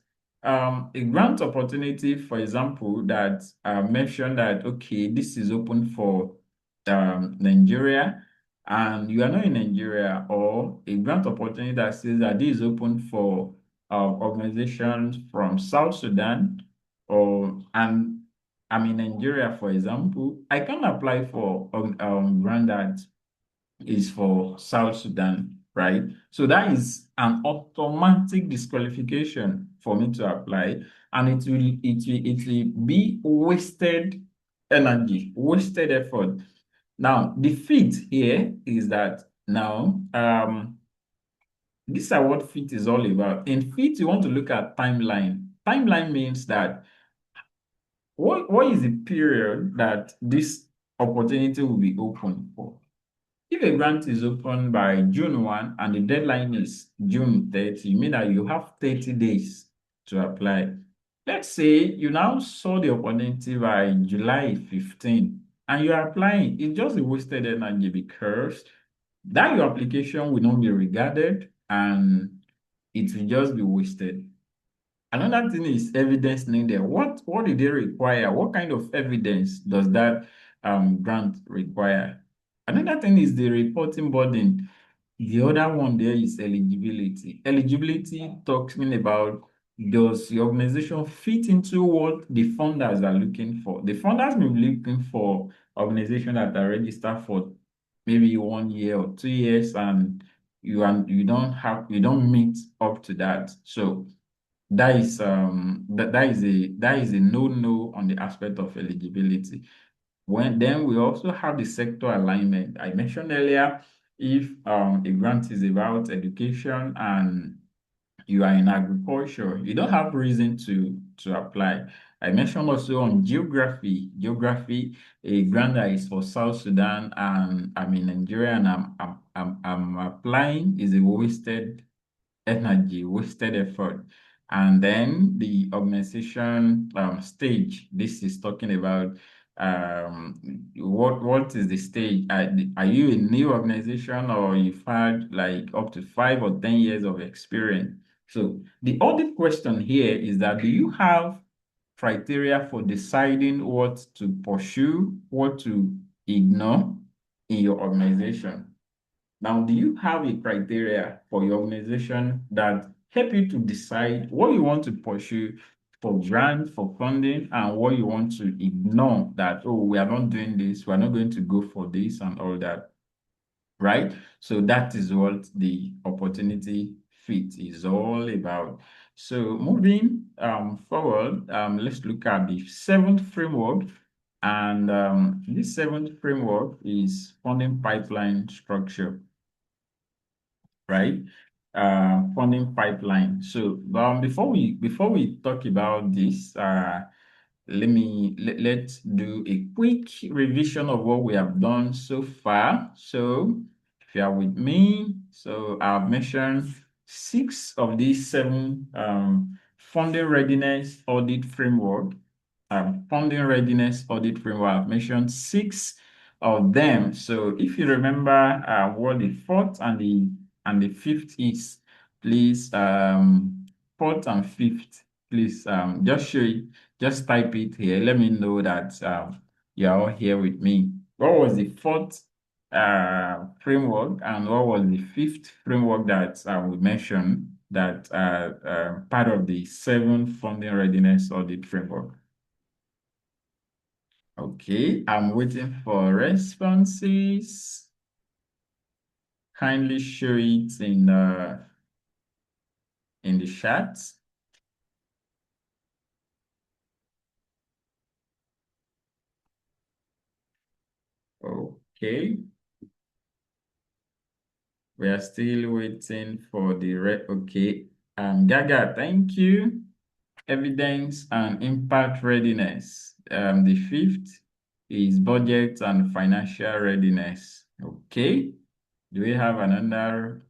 a grant opportunity, for example, that mentioned that, okay, this is open for Nigeria, and you are not in Nigeria, or a grant opportunity that says that this is open for organizations from South Sudan, and I'm in Nigeria, for example, I can apply for grant that is for South Sudan, right? So that is an automatic disqualification for me to apply, and it will be wasted energy, wasted effort. Now, the fit here is that now these are what fit is all about. In fit, you want to look at timeline. Timeline means that what is the period that this opportunity will be open for? If a grant is open by June 1 and the deadline is June 30, mean that you have 30 days to apply. Let's say you now saw the opportunity by July 15 and you're applying. It's just a wasted energy because that your application will not be regarded and it will just be wasted. Another thing is evidence needed. What do they require? What kind of evidence does that grant require? Another thing is the reporting burden. The other one there is eligibility. Eligibility talking about, does the organization fit into what the funders are looking for? The funders may be looking for organizations that are registered for maybe 1 year or 2 years, and you don't meet up to that. So that is that is a no on the aspect of eligibility. Then we also have the sector alignment. I mentioned earlier, if a grant is about education and you are in agriculture, you don't have reason to apply. I mentioned also on geography. Geography, a grant that is for South Sudan, and I'm in Nigeria, and I'm applying, is a wasted energy, wasted effort. And then the organization stage. This is talking about what is the stage? Are you a new organization, or you've had like up to 5 or 10 years of experience? So the audit question here is that, do you have criteria for deciding what to pursue, what to ignore in your organization? Now, do you have a criteria for your organization that help you to decide what you want to pursue for grant, for funding, and what you want to ignore, that, oh, we are not doing this, we are not going to go for this and all that, right? So that is what the opportunity fit is all about. So moving forward, let's look at the seventh framework. And this seventh framework is funding pipeline structure, right? Funding pipeline. So before we talk about this, let's do a quick revision of what we have done so far. So if you are with me, so I've mentioned 6 of these 7 funding readiness audit framework. Funding readiness audit framework. I've mentioned 6 of them. So if you remember what the fourth and the fifth is, please, fourth and fifth, please just show it, just type it here. Let me know that you're all here with me. What was the fourth framework, and what was the fifth framework that we mentioned, that part of the 7 funding readiness audit framework? Okay, I'm waiting for responses. Kindly show it in the chat. Okay. We are still waiting for the okay. Gaga, thank you. Evidence and impact readiness. The fifth is budget and financial readiness. Okay. Do we have another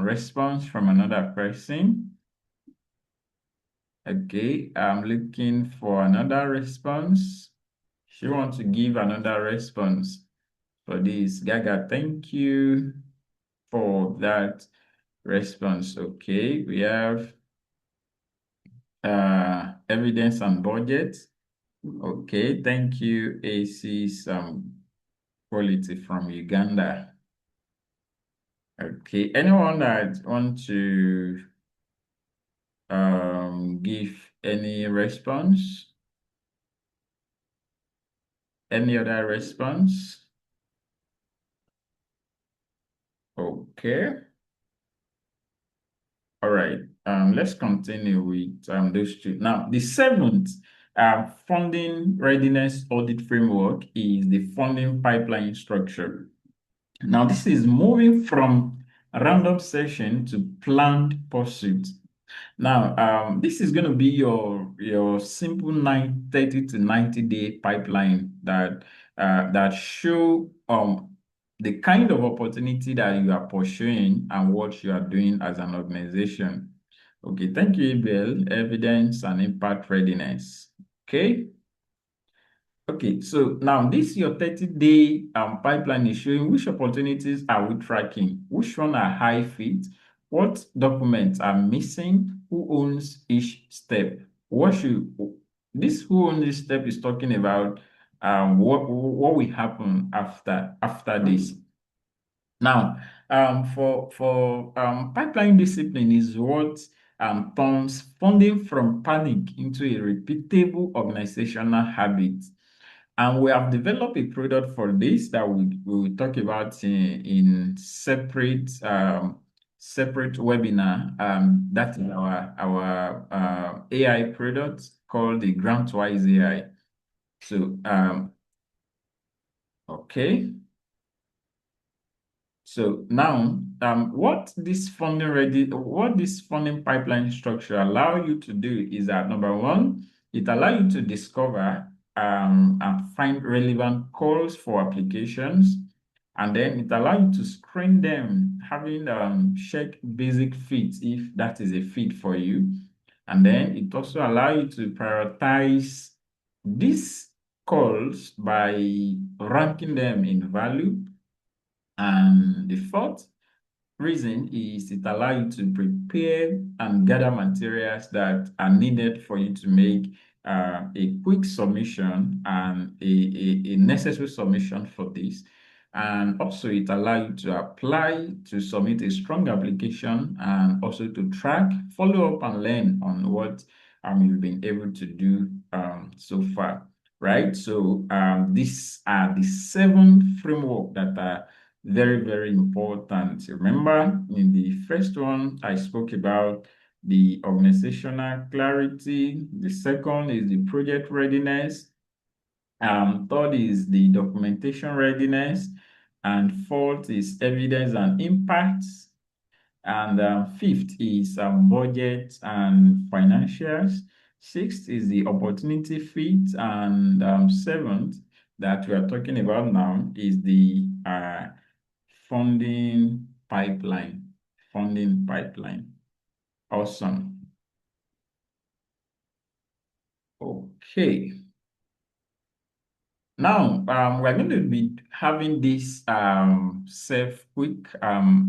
response from another person? Okay, I'm looking for another response. She wants to give another response for this. Gaga, thank you for that response. Okay, we have evidence and budget. Okay, thank you, AC quality from Uganda. Okay, anyone that want to give any response? Any other response? Okay. All right. Let's continue with those two. Now, the seventh funding readiness audit framework is the funding pipeline structure. Now, this is moving from random session to planned pursuit. Now, this is going to be your simple 30 to 90-day pipeline that show the kind of opportunity that you are pursuing and what you are doing as an organization. Okay, thank you, Abel. Evidence and impact readiness. Okay. Okay, so now this your 30-day pipeline is showing which opportunities are we tracking, which one are high fit, what documents are missing, who owns each step. This who owns this step is talking about what will happen after this. Now, for pipeline discipline is what turns funding from panic into a repeatable organizational habit. And we have developed a product for this that we will talk about in separate webinar. That is our AI product called the GrantWise AI. So okay. So now, what this funding pipeline structure allow you to do is that number one, it allow you to discover and find relevant calls for applications, and then it allow you to screen them, having check basic fits if that is a fit for you, and then it also allow you to prioritize these calls by ranking them in value. And the fourth reason is it allows you to prepare and gather materials that are needed for you to make a quick submission and a necessary submission for this. And also it allows you to apply to submit a strong application and also to track, follow up and learn on what you've been able to do so far, right? So these are the 7 framework that are very, very important. Remember, in the first one, I spoke about the organizational clarity. The second is the project readiness. Third is the documentation readiness. And fourth is evidence and impacts. And fifth is budget and financials. Sixth is the opportunity fit. And seventh, that we are talking about now, is the funding pipeline. Funding pipeline. Awesome. Okay. Now, we're going to be having this quick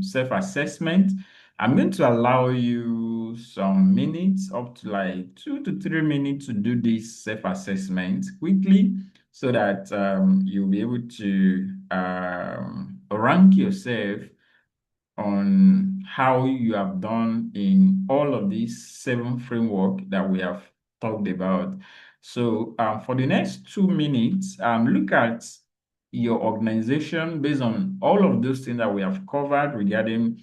self-assessment. I'm going to allow you some minutes, up to like 2 to 3 minutes, to do this self-assessment quickly, so that you'll be able to rank yourself on how you have done in all of these 7 framework that we have talked about. So for the next 2 minutes, look at your organization based on all of those things that we have covered regarding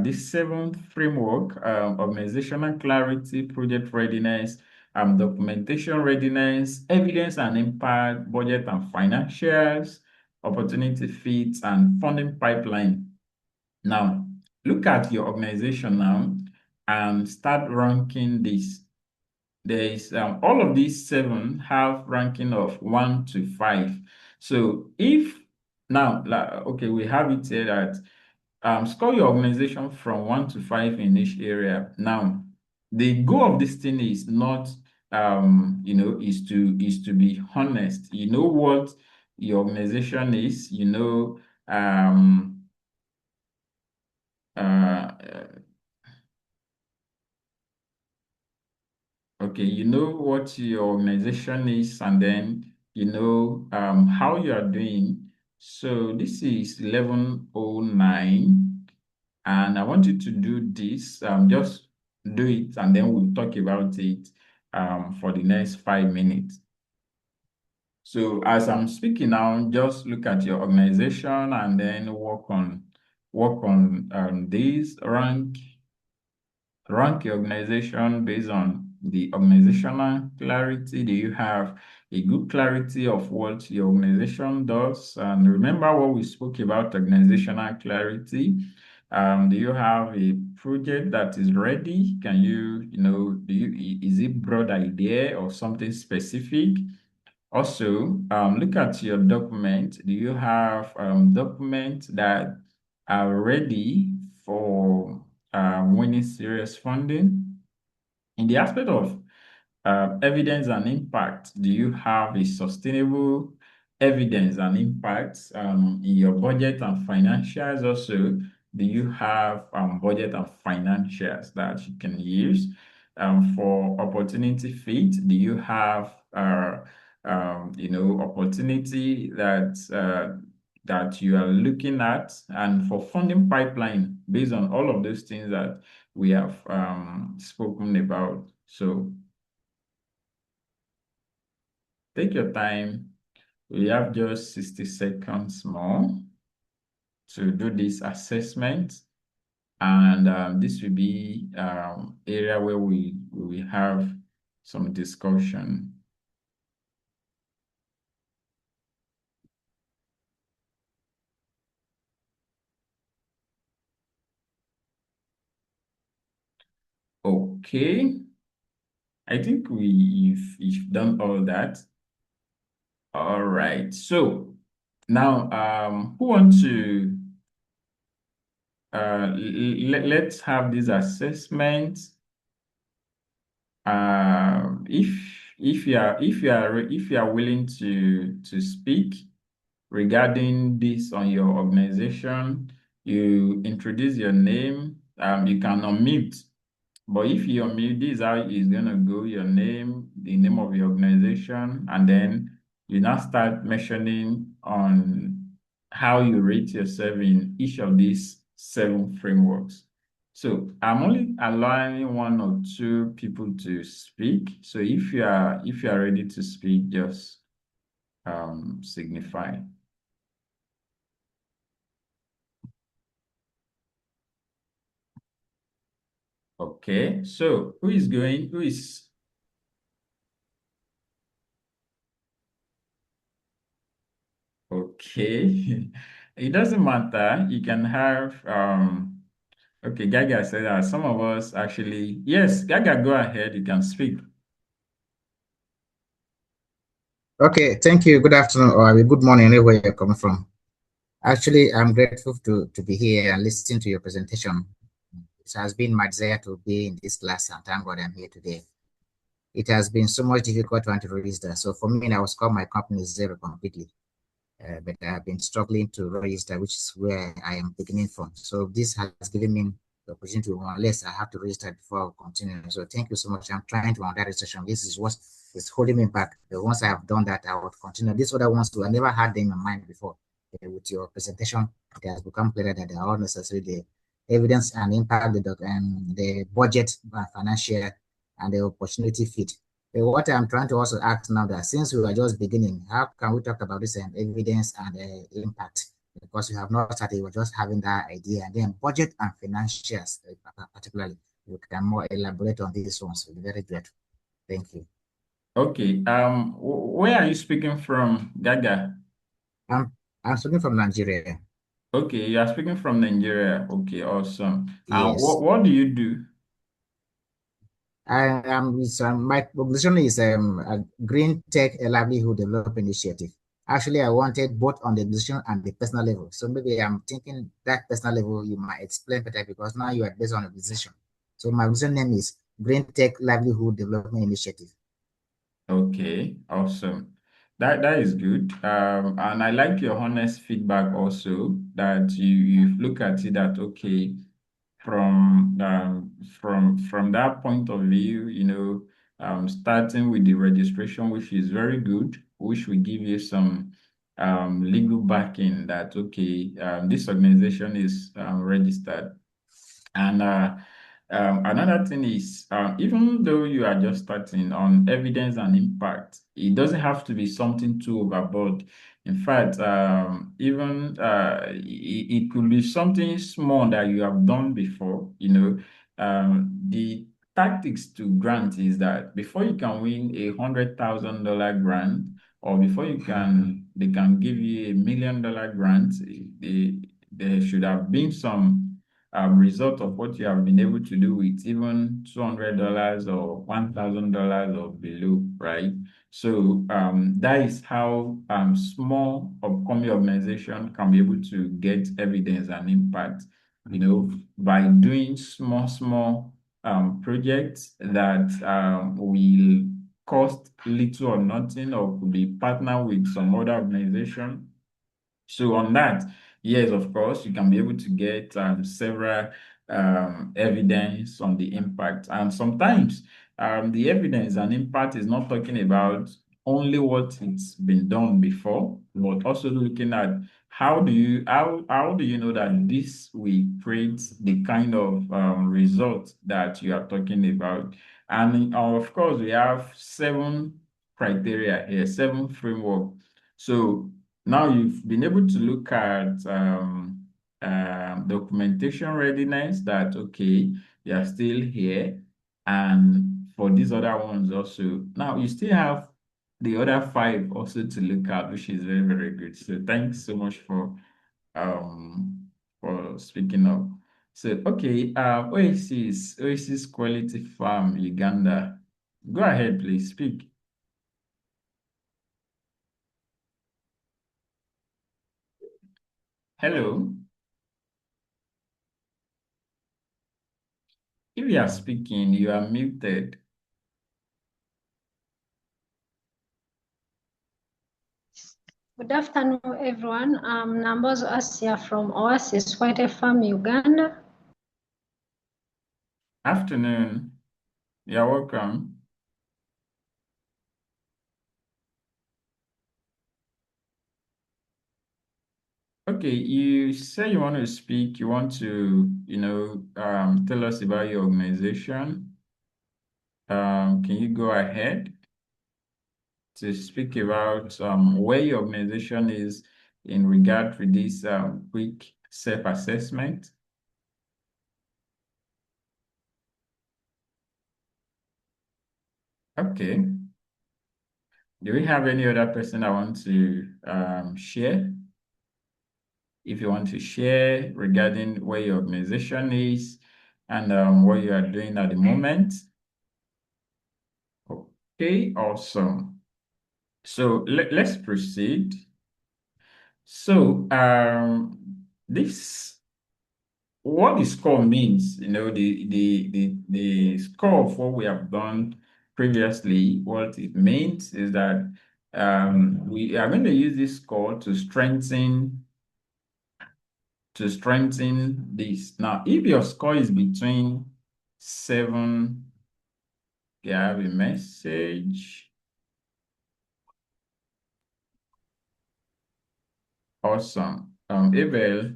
this 7th framework: organizational clarity, project readiness, documentation readiness, evidence and impact, budget and financials, opportunity fits, and funding pipeline. Now, look at your organization now and start ranking this. There is all of these 7 have ranking of 1 to 5. So if now, okay, we have it here that score your organization from 1 to 5 in each area. Now, the goal of this thing is not, is to be honest. You know what your organization is. Uh, okay, you know what your organization is, and then you know how you are doing. So this is 11:09, and I want you to do this. Just do it, and then we'll talk about it for the next 5 minutes. So as I'm speaking now, just look at your organization and then work on this. Rank your organization based on the organizational clarity. Do you have a good clarity of what your organization does? And remember what we spoke about organizational clarity. Do you have a project that is ready? Can is it broad idea or something specific? Also, look at your document. Do you have documents that are ready for winning serious funding? In the aspect of evidence and impact, do you have a sustainable evidence and impact in your budget and financials? Also, do you have budget and financials that you can use? For opportunity fit, do you have opportunity that you are looking at? And for funding pipeline, based on all of those things that we have spoken about. So take your time We have just 60 seconds more to do this assessment. And this will be area where we have some discussion. Okay. I think you've done all that. All right. So now who wants to let's have this assessment. If you are willing to speak regarding this on your organization, you introduce your name. You can unmute. But if you unmute, this is how it's gonna go: your name, the name of your organization, and then you now start mentioning on how you rate yourself in each of these 7 frameworks. So I'm only allowing 1 or 2 people to speak. So if you are ready to speak, just signify. Okay, so who is going? Who is okay? It doesn't matter. You can have okay, Gaga said that some of us actually, yes, Gaga, go ahead, you can speak. Okay, thank you. Good afternoon or good morning, anywhere you're coming from. Actually, I'm grateful to be here and listening to your presentation. It has been my desire to be in this class, and thank God I'm here today. It has been so much difficult trying to register. So for me, I was called my company zero completely. But I have been struggling to register, which is where I am beginning from. So this has given me the opportunity to, unless I have to register before I continue. So thank you so much. I'm trying to run that registration. This is what is holding me back. But once I have done that, I will continue. This other ones too, I never had them in my mind before. With your presentation, it has become clear that they are all necessary. The evidence and impact, the budget, financial, and the opportunity fit. But what I'm trying to also ask now that since we are just beginning, how can we talk about this evidence and impact? Because we have not started, we're just having that idea. And then budget and financials, particularly, you can more elaborate on these ones. We'll be very grateful. Thank you. Okay. Where are you speaking from, Gaga? I'm speaking from Nigeria. Okay, you are speaking from Nigeria. Okay, awesome. Yes. What do you do? My organization is a Green Tech Livelihood Development Initiative. Actually, I wanted both on the organization and the personal level. So maybe I'm thinking that personal level you might explain better because now you are based on a organization. So my organization name is Green Tech Livelihood Development Initiative. Okay, awesome. That is good. And I like your honest feedback also that you look at it that okay, from that point of view, starting with the registration, which is very good, which will give you some legal backing that okay, this organization is registered. And another thing is, even though you are just starting on evidence and impact, it doesn't have to be something too overboard. In fact, even it could be something small that you have done before. The tactics to grant is that before you can win $100,000 grant, or before they can give you $1 million grant, there should have been some result of what you have been able to do with even $200 or $1,000 or below, right? So that is how small upcoming organization can be able to get evidence and impact, by doing small projects that will cost little or nothing, or could be partner with some other organization. So on that, yes, of course, you can be able to get several evidence on the impact. And sometimes the evidence and impact is not talking about only what it's been done before, but also looking at how do you know that this will create the kind of result that you are talking about. And of course, we have 7 criteria here, 7 framework So now you've been able to look at documentation readiness, that okay, you are still here. And for these other ones also, now you still have the other five also to look at, which is very, very good. So thanks so much for speaking up. So okay, Oasis Quality Farm, Uganda. Go ahead, please speak. Hello. If you are speaking, you are muted. Good afternoon, everyone. I'm Nambozo Asia from Oasis White Farm, Uganda. Afternoon. You're welcome. Okay, you say you want to speak, you want to, tell us about your organization. Can you go ahead to speak about where your organization is in regard to this quick self-assessment? Okay. Do we have any other person that want to share? If you want to share regarding where your organization is and what you are doing at the moment. Okay, awesome. So let's proceed. So what the score means, the score of what we have done previously, what it means is that we are going to use this score to strengthen this. Now, if your score is between 7, you have a message. Awesome. Abel,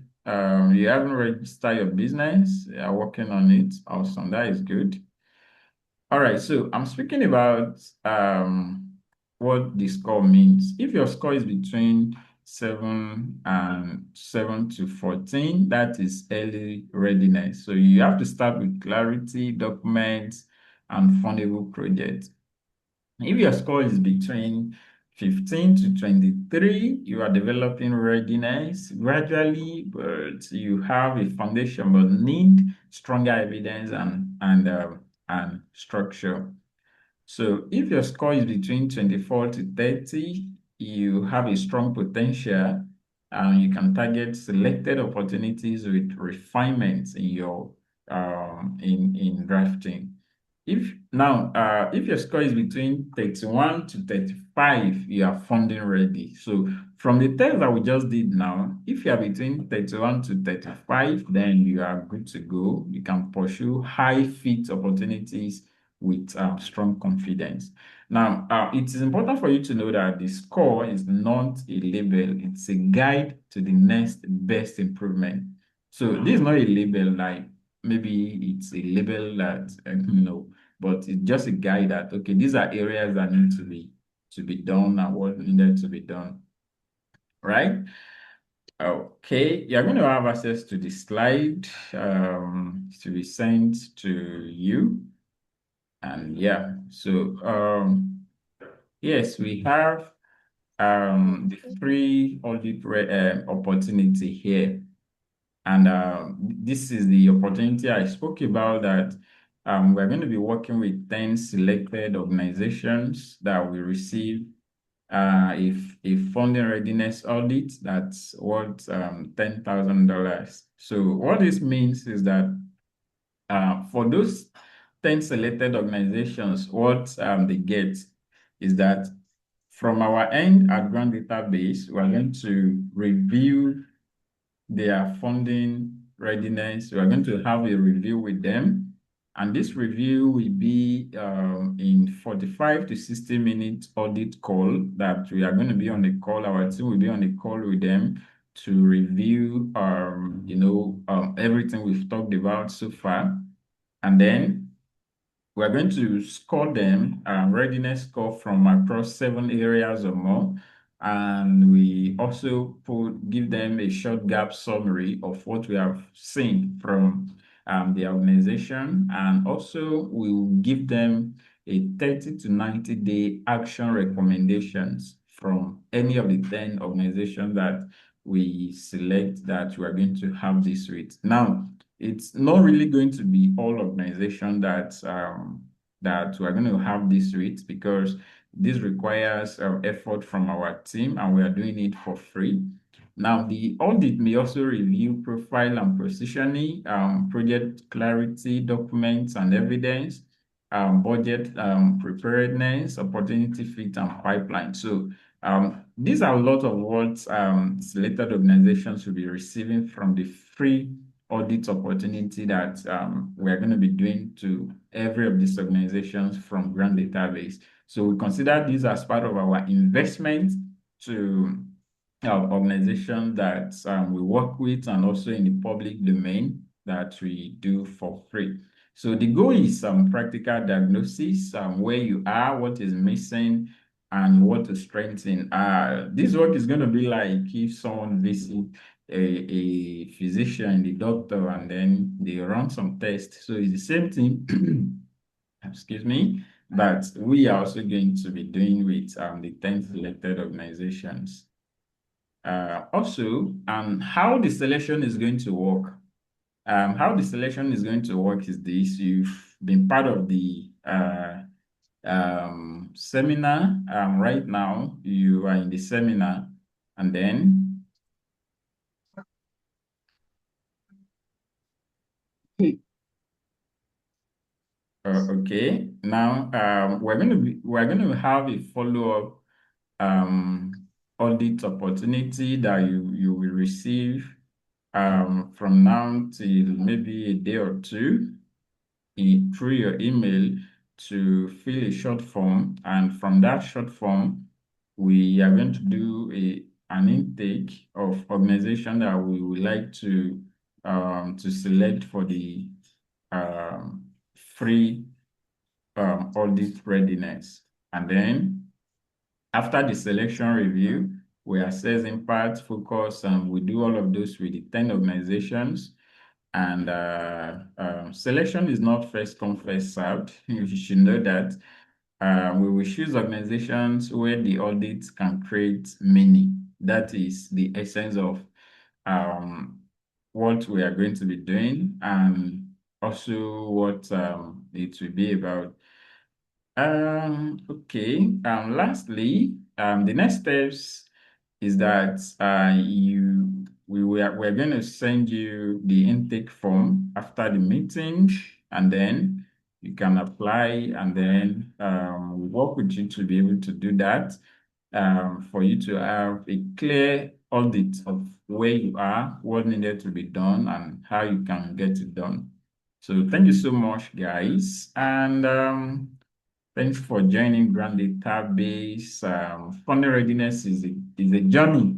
you haven't registered your business. You are working on it. Awesome. That is good. All right. So I'm speaking about what the score means. If your score is between 7 to 14, that is early readiness. So you have to start with clarity, documents, and fundable projects. If your score is between 15 to 23, you are developing readiness gradually, but you have a foundation, but need stronger evidence and structure. So if your score is between 24 to 30, you have a strong potential and you can target selected opportunities with refinements in your in drafting. If your score is between 31 to 35, you are funding ready. So from the test that we just did now, if you are between 31 to 35, then you are good to go. You can pursue high fit opportunities with strong confidence. Now, it is important for you to know that the score is not a label, it's a guide to the next best improvement. So this is not a label like maybe it's a label that no, but it's just a guide that okay, these are areas that need to be done and what needed to be done. Right? Okay, you're going to have access to the slide to be sent to you. And yeah, so yes, we have the free audit opportunity here. And this is the opportunity I spoke about, that we're going to be working with 10 selected organizations that will receive a funding readiness audit that's worth $10,000. So what this means is that for those 10 selected organizations, what they get is that from our end at GrantsDatabase, we're going to review their funding readiness. We're going to have a review with them. And this review will be in 45 to 60-minute audit call that we are going to be on the call. Our team will be on the call with them to review, everything we've talked about so far. And then we're going to score them, readiness score from across 7 areas or more. And we also give them a short gap summary of what we have seen from the organization. And also we will give them a 30 to 90-day action recommendations from any of the 10 organizations that we select that we are going to have this with. Now, it's not really going to be all organizations that we're going to have this with, because this requires effort from our team and we are doing it for free. Now, the audit may also review profile and positioning, project clarity, documents and evidence, budget preparedness, opportunity fit, and pipeline. So these are a lot of what selected organizations will be receiving from the free audit opportunity that we're going to be doing to every of these organizations from GrantsDatabase. So we consider this as part of our investment to organizations that we work with, and also in the public domain that we do for free. So the goal is some practical diagnosis, where you are, what is missing, and what to strengthen. This work is going to be like if someone visits a physician, the doctor, and then they run some tests. So it's the same thing, excuse me, that we are also going to be doing with the 10 selected organizations. Also, how the selection is going to work. How the selection is going to work is this: you've been part of the seminar. Right now, you are in the seminar, and then okay. Now, we're going to have a follow-up audit opportunity that you will receive from now till maybe a day or two through your email to fill a short form. And from that short form, we are going to do an intake of organization that we would like to select for the free audit readiness. And then after the selection review, we assess impact, focus, and we do all of those with the 10 organizations. And selection is not first come, first served. You should know that. We will choose organizations where the audits can create meaning. That is the essence of what we are going to be doing, and also what it will be about. Okay. Lastly, the next steps is that we're going to send you the intake form after the meeting, and then you can apply, and then we work with you to be able to do that, for you to have a clear audit of where you are, what needed to be done, and how you can get it done. So thank you so much, guys, and thanks for joining GrantsDatabase. Funding readiness is a journey,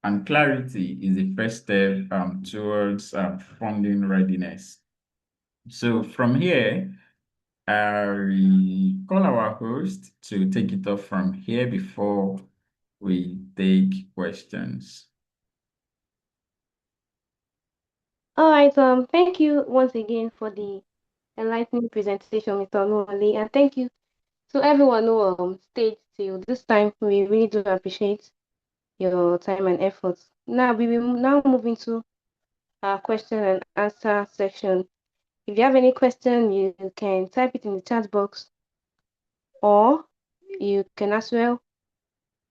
and clarity is the first step towards funding readiness. So from here, we call our host to take it off from here before we take questions. All right. Thank you once again for the enlightening presentation, Mr. Oluwole, and thank you to everyone who stayed till this time. We really do appreciate your time and efforts. Now we will now move into our question and answer section. If you have any question, you can type it in the chat box, or you can as well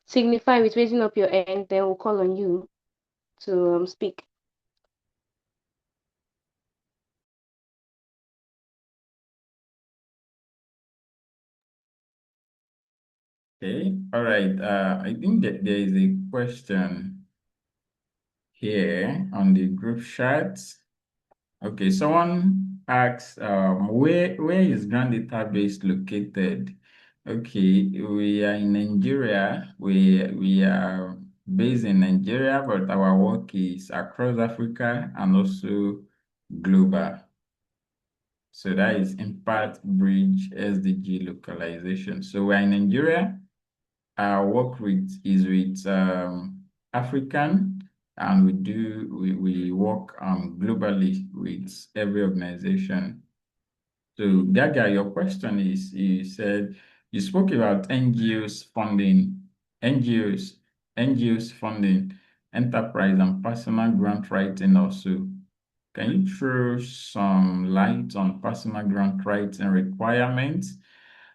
signify with raising up your hand, then we'll call on you to speak. Okay, all right. I think that there is a question here on the group chat. Okay, someone asks, where is GrantsDatabase located? Okay, we are in Nigeria. We are based in Nigeria, but our work is across Africa and also global. So that is Impact Bridge SDG localization. So we're in Nigeria, our work is with African, and we work globally with every organization. So Gaga, your question is, you said you spoke about NGOs funding, NGOs, NGOs funding, enterprise and personal grant writing also. Can you throw some light on personal grant writing requirements?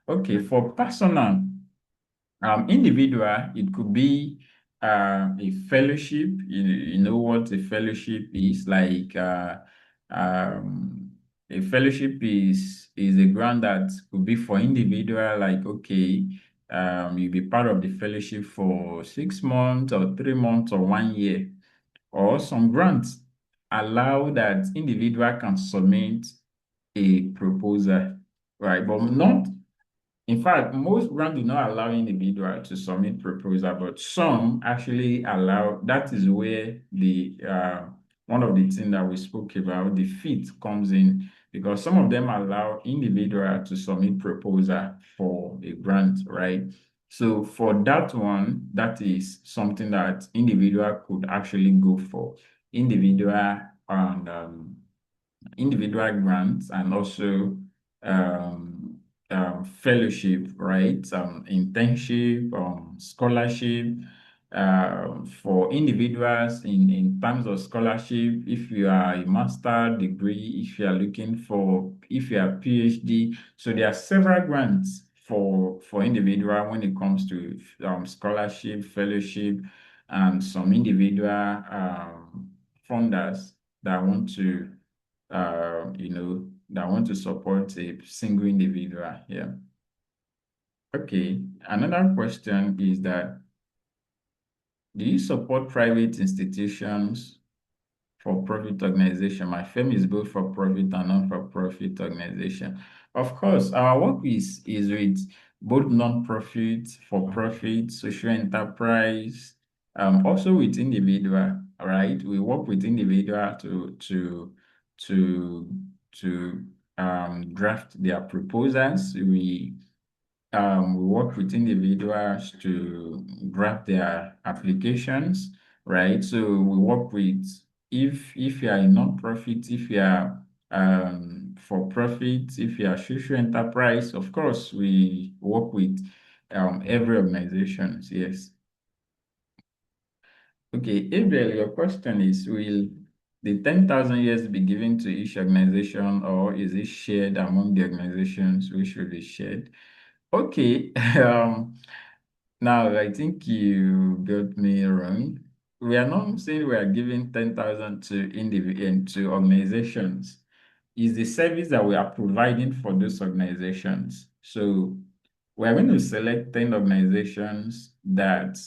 Okay, for personal, individual, it could be a fellowship. You know what a fellowship is like. Um, a fellowship is a grant that could be for individual, like, okay, you'll be part of the fellowship for 6 months or 3 months or 1 year. Or some grants allow that individual can submit a proposal, right? But not, in fact, most grants do not allow individual to submit proposal, but some actually allow. That is where the one of the things that we spoke about, the fit comes in, because some of them allow individual to submit proposal for a grant, right? So for that one, that is something that individual could actually go for, individual and individual grants, and also um, fellowship, right? Internship, scholarship. For individuals in terms of scholarship, if you are a master degree, if you are looking for, if you are PhD, so there are several grants for individual when it comes to scholarship, fellowship, and some individual funders that want to that want to support a single individual. Yeah. Okay. Another question is that, do you support private institutions, for-profit organization? My firm is both for-profit and non-for-profit organization. Of course, our work is with both non-profit, for-profit, social enterprise, also with individual, right? We work with individual to draft their proposals. We work with individuals to draft their applications, right? So we work with, if you are a non-profit, if you are for profit, if you are social enterprise, of course we work with every organization. Yes. Okay, Gabriel, your question is, will the 10,000 years be given to each organization, or is it shared among the organizations which should be shared? Okay, now I think you got me wrong. We are not saying we are giving 10,000 to individual to organizations. Is the service that we are providing for those organizations. So we are going to select 10 organizations that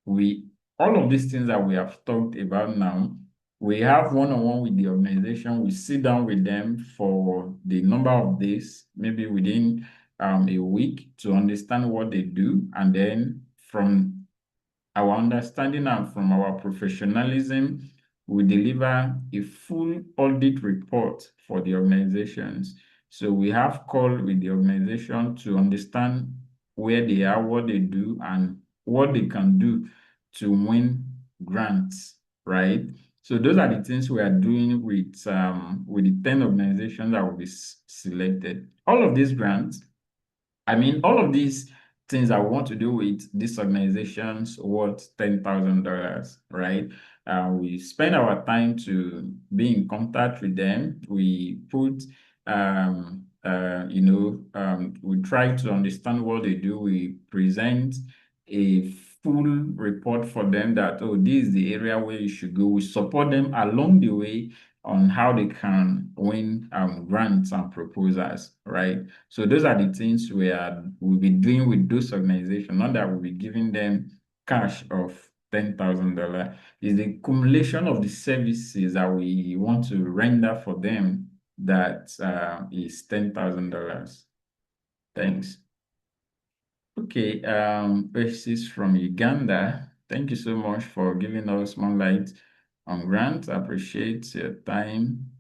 we, all of these things that we have talked about now, we have one-on-one with the organization. We sit down with them for the number of days, maybe within a week, to understand what they do. And then from our understanding and from our professionalism, we deliver a full audit report for the organizations. So we have call with the organization to understand where they are, what they do, and what they can do to win grants, right? So those are the things we are doing with the 10 organizations that will be selected. All of these grants, I mean, all of these things that we want to do with these organizations worth $10,000, right? We spend our time to be in contact with them. We put, we try to understand what they do. We present a full report for them that, oh, this is the area where you should go. We support them along the way on how they can win grants and proposals, right? So those are the things we'll be doing with those organizations, not that we'll be giving them cash of $10,000. It's the accumulation of the services that we want to render for them that is $10,000. Thanks. Okay, this from Uganda. Thank you so much for giving us more light on grants. I appreciate your time.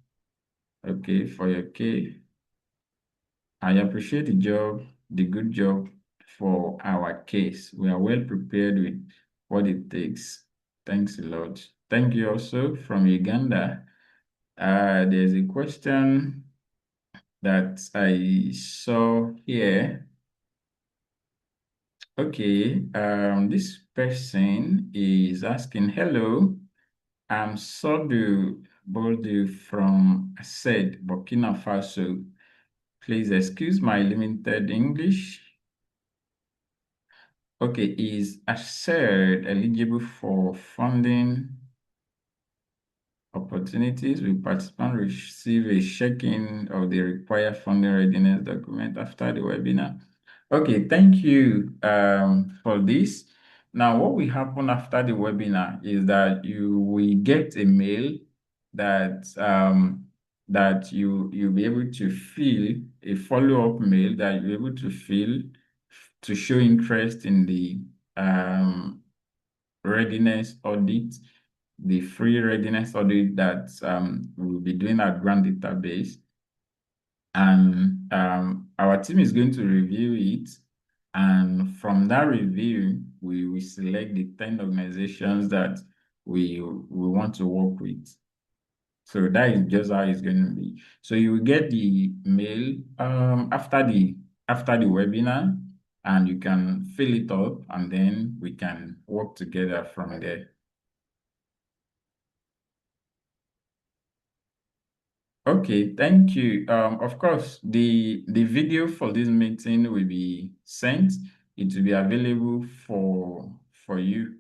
Okay, for your case. I appreciate the good job for our case. We are well prepared with what it takes. Thanks a lot. Thank you also from Uganda. There's a question that I saw here. Okay, this person is asking, hello, I'm Sodu Boldu from Ased, Burkina Faso. Please excuse my limited English. Okay, is Ased eligible for funding opportunities? Will participants receive a check-in of the required funding readiness document after the webinar? Okay, thank you for this. Now, what will happen after the webinar is that you will get a mail that you'll be able to fill a follow-up mail that you're able to fill to show interest in the readiness audit, the free readiness audit that we'll be doing at GrantsDatabase. And our team is going to review it. And from that review, we will select the 10 organizations that we want to work with. So that is just how it's going to be. So you will get the mail after the webinar, and you can fill it up, and then we can work together from there. Okay, thank you. Of course, the video for this meeting will be sent. It will be available for you.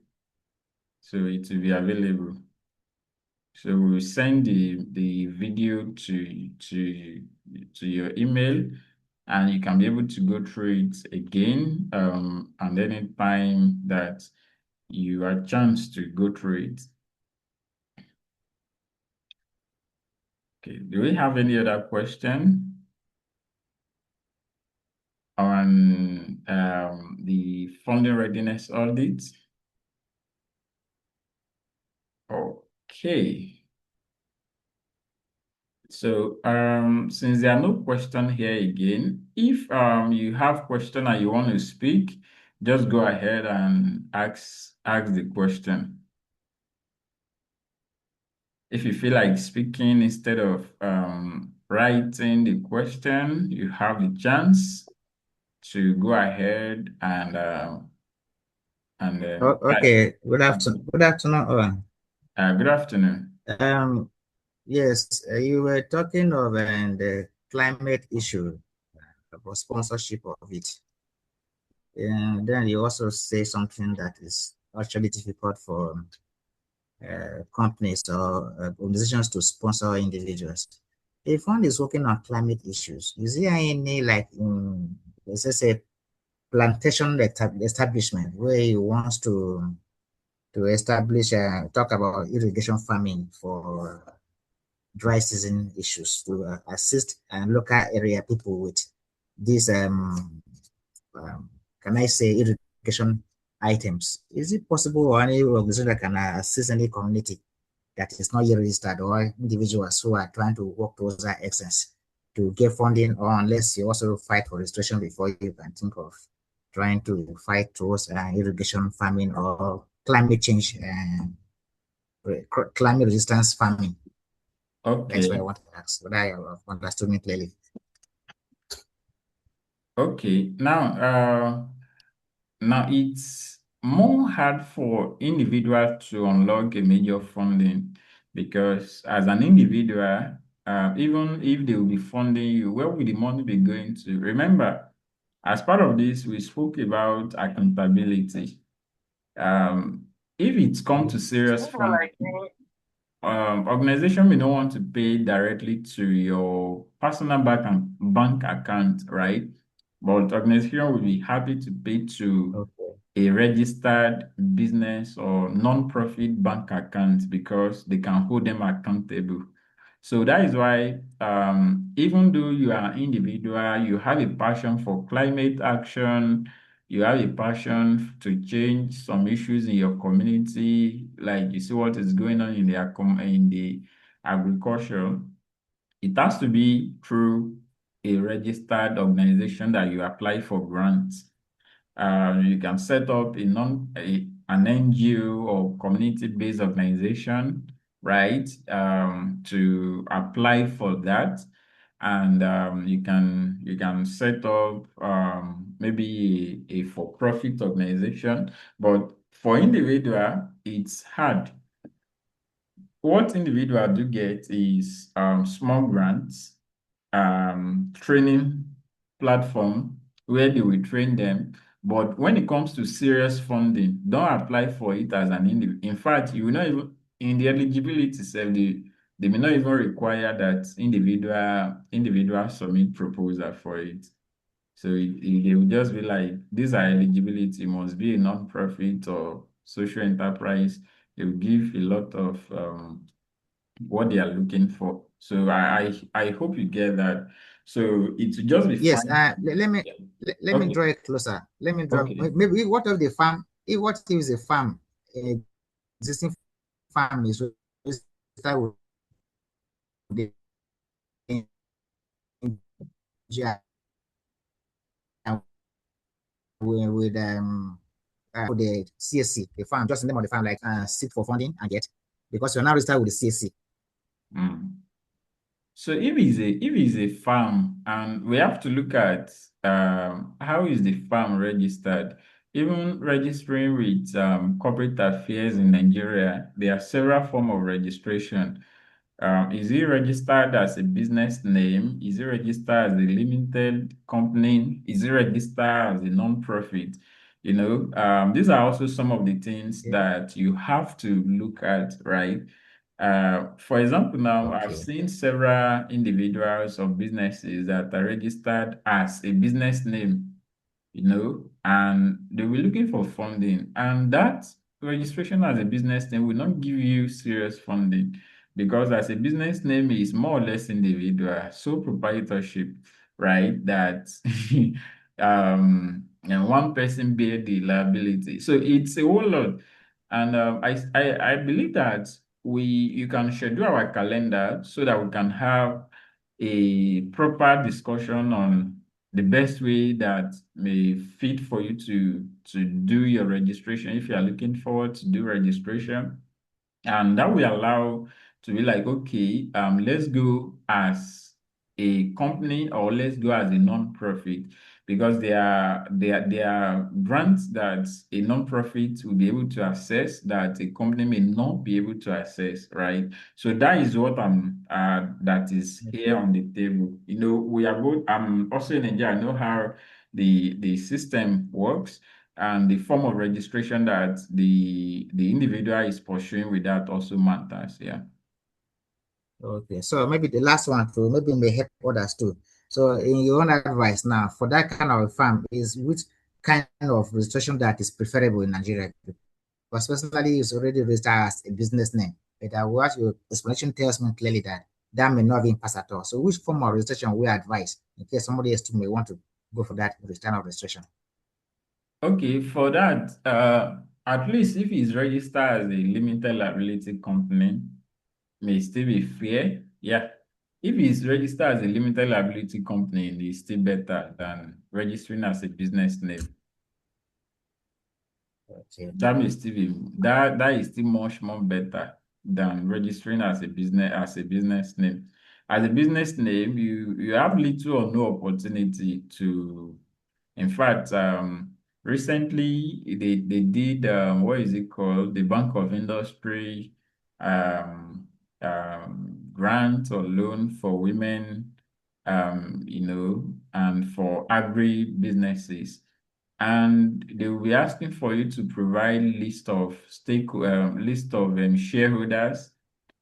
So it will be available. So we'll send the video to your email, and you can be able to go through it again. And any time that you have a chance to go through it. Okay, do we have any other question on the funding readiness audit? Okay. So since there are no questions here again, if you have question and you want to speak, just go ahead and ask the question. If you feel like speaking instead of writing the question, you have the chance to go ahead and Okay. Good afternoon. Good afternoon, Owen. Good afternoon. Yes, you were talking of the climate issue, about sponsorship of it. And then you also say something that is actually difficult for companies or organizations to sponsor individuals. If one is working on climate issues, is there any, like, let's say, plantation establishment where he wants to establish, talk about irrigation farming for dry season issues to assist local area people with these, can I say, irrigation items? Is it possible, or any organization that can assist any community that is not yet registered, or individuals who are trying to work towards that excess to get funding, or unless you also fight for registration before you can think of trying to fight towards irrigation farming or climate change and climate resistance farming? Okay. That's what I want to ask, but I have understood me clearly. Okay. Now it's more hard for individuals to unlock a major funding, because as an individual, even if they will be funding you, where will the money be going to? Remember, as part of this, we spoke about accountability. If it's come to serious funding, organization may not want to pay directly to your personal bank account, right? But organization will be happy to pay to a registered business or non-profit bank account, because they can hold them accountable. So that is why, even though you are an individual, you have a passion for climate action, you have a passion to change some issues in your community, like you see what is going on in the agriculture, it has to be through a registered organization that you apply for grants. You can set up an NGO or community-based organization, right, to apply for that. And you can set up maybe a for-profit organization. But for individual, it's hard. What individual do get is small grants, training platform where they will train them. But when it comes to serious funding, don't apply for it as an individual. In fact, you will not even in the eligibility itself, they may not even require that individual submit proposal for it. So they will just be like, these are eligibility, must be a non-profit or social enterprise. They will give a lot of what they are looking for. So I hope you get that. So it will just be Yes, fine. let me Yeah. let me Okay. draw it closer. Let me draw Okay. maybe what if the farm, if what if the farm, existing farm is registered with the NGI and with the CSC, the farm, just the name of the farm, like seek for funding and get, because you're now registered with the CSC. So if it's a farm, and we have to look at how is the farm registered. Even registering with corporate affairs in Nigeria, there are several forms of registration. Is it registered as a business name? Is it registered as a limited company? Is it registered as a non-profit? These are also some of the things that you have to look at, right? For example, now I've Okay. seen several individuals or businesses that are registered as a business name, and they were looking for funding. And that registration as a business name will not give you serious funding, because as a business name is more or less individual, sole proprietorship, right? That and one person bear the liability. So it's a whole lot. And I believe that you can schedule our calendar so that we can have a proper discussion on the best way that may fit for you to do your registration if you are looking forward to do registration. And that will allow to be like, okay, let's go as a company or let's go as a non-profit, because there are grants that a non-profit will be able to access that a company may not be able to access, right? So that is what that is here on the table. We are both, I'm also in Nigeria. I know how the system works, and the form of registration that the individual is pursuing with that also matters. Yeah. Okay, so maybe the last one too, maybe may help others too. So in your own advice now, for that kind of farm, is which kind of registration that is preferable in Nigeria? Because personally, it's already registered as a business name. But what your explanation tells me clearly that may not be pass at all. So which form of registration we advise in case somebody else too may want to go for that kind of registration? Okay, for that, at least if it's registered as a limited liability company, may still be fair. Yeah. If it's registered as a limited liability company, it's still better than registering as a business name. Okay. That is still much more better than registering as a business name. As a business name, you have little or no opportunity to. In fact, recently they did what is it called, the Bank of Industry um, grant or loan for women, and for agri businesses. And they will be asking for you to provide list of shareholders.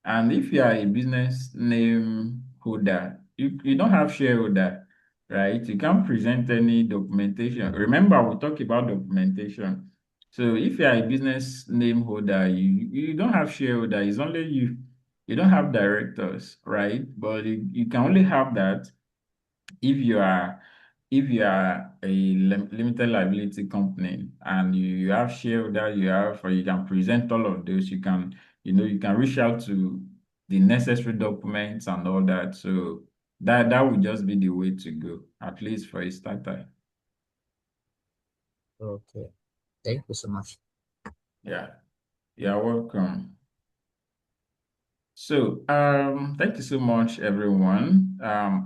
And if you are a business name holder, you don't have shareholder, right? You can't present any documentation. Remember, we talk about documentation. So if you are a business name holder, you don't have shareholder. It's only you. You don't have directors, right? But you can only have that if you are a limited liability company, and you have shareholder, or you can present all of those. You can reach out to the necessary documents and all that. So that would just be the way to go, at least for a starter. Okay. Thank you so much. Yeah, you're welcome. So, thank you so much, everyone.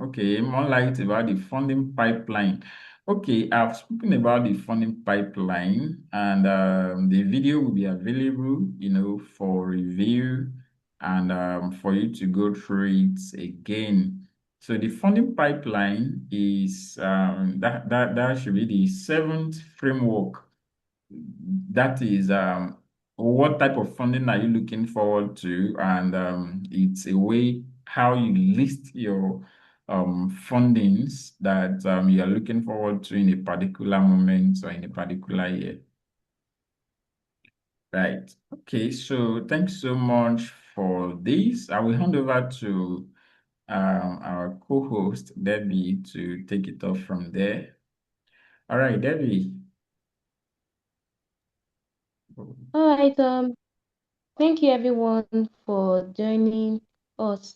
Okay, more light about the funding pipeline. Okay, I've spoken about the funding pipeline, and the video will be available, for review and for you to go through it again. So, the funding pipeline is that should be the seventh framework. That is what type of funding are you looking forward to? And it's a way how you list your fundings that you are looking forward to in a particular moment or in a particular year. Right. Okay, so thanks so much for this. I will hand over to our co-host, Debbie, to take it off from there. All right, Debbie. All right. Thank you everyone for joining us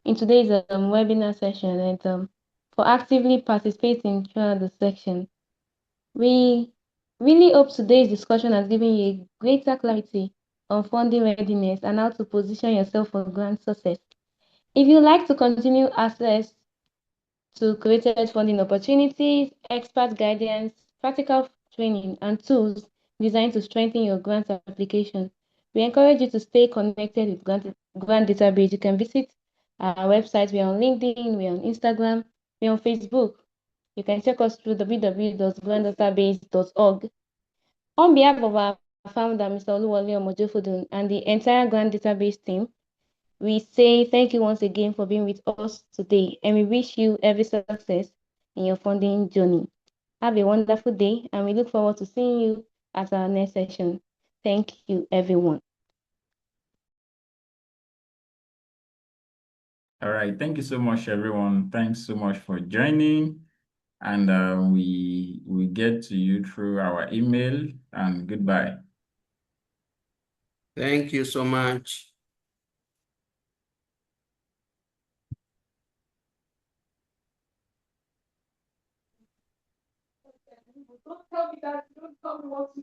in today's webinar session and for actively participating throughout the section. We really hope today's discussion has given you a greater clarity on funding readiness and how to position yourself for grant success. If you'd like to continue access to created funding opportunities, expert guidance, practical training, and tools designed to strengthen your grant application, we encourage you to stay connected with Grant Database. You can visit our website. We're on LinkedIn, we're on Instagram, we're on Facebook. You can check us through www.grantdatabase.org. On behalf of our founder, Mr. Oluwole Omojofodun, and the entire Grant Database team, we say thank you once again for being with us today, and we wish you every success in your funding journey. Have a wonderful day, and we look forward to seeing you at our next session. Thank you, everyone. All right. Thank you so much, everyone. Thanks so much for joining. And we get to you through our email, and goodbye. Thank you so much. Don't tell me that. Don't tell me what to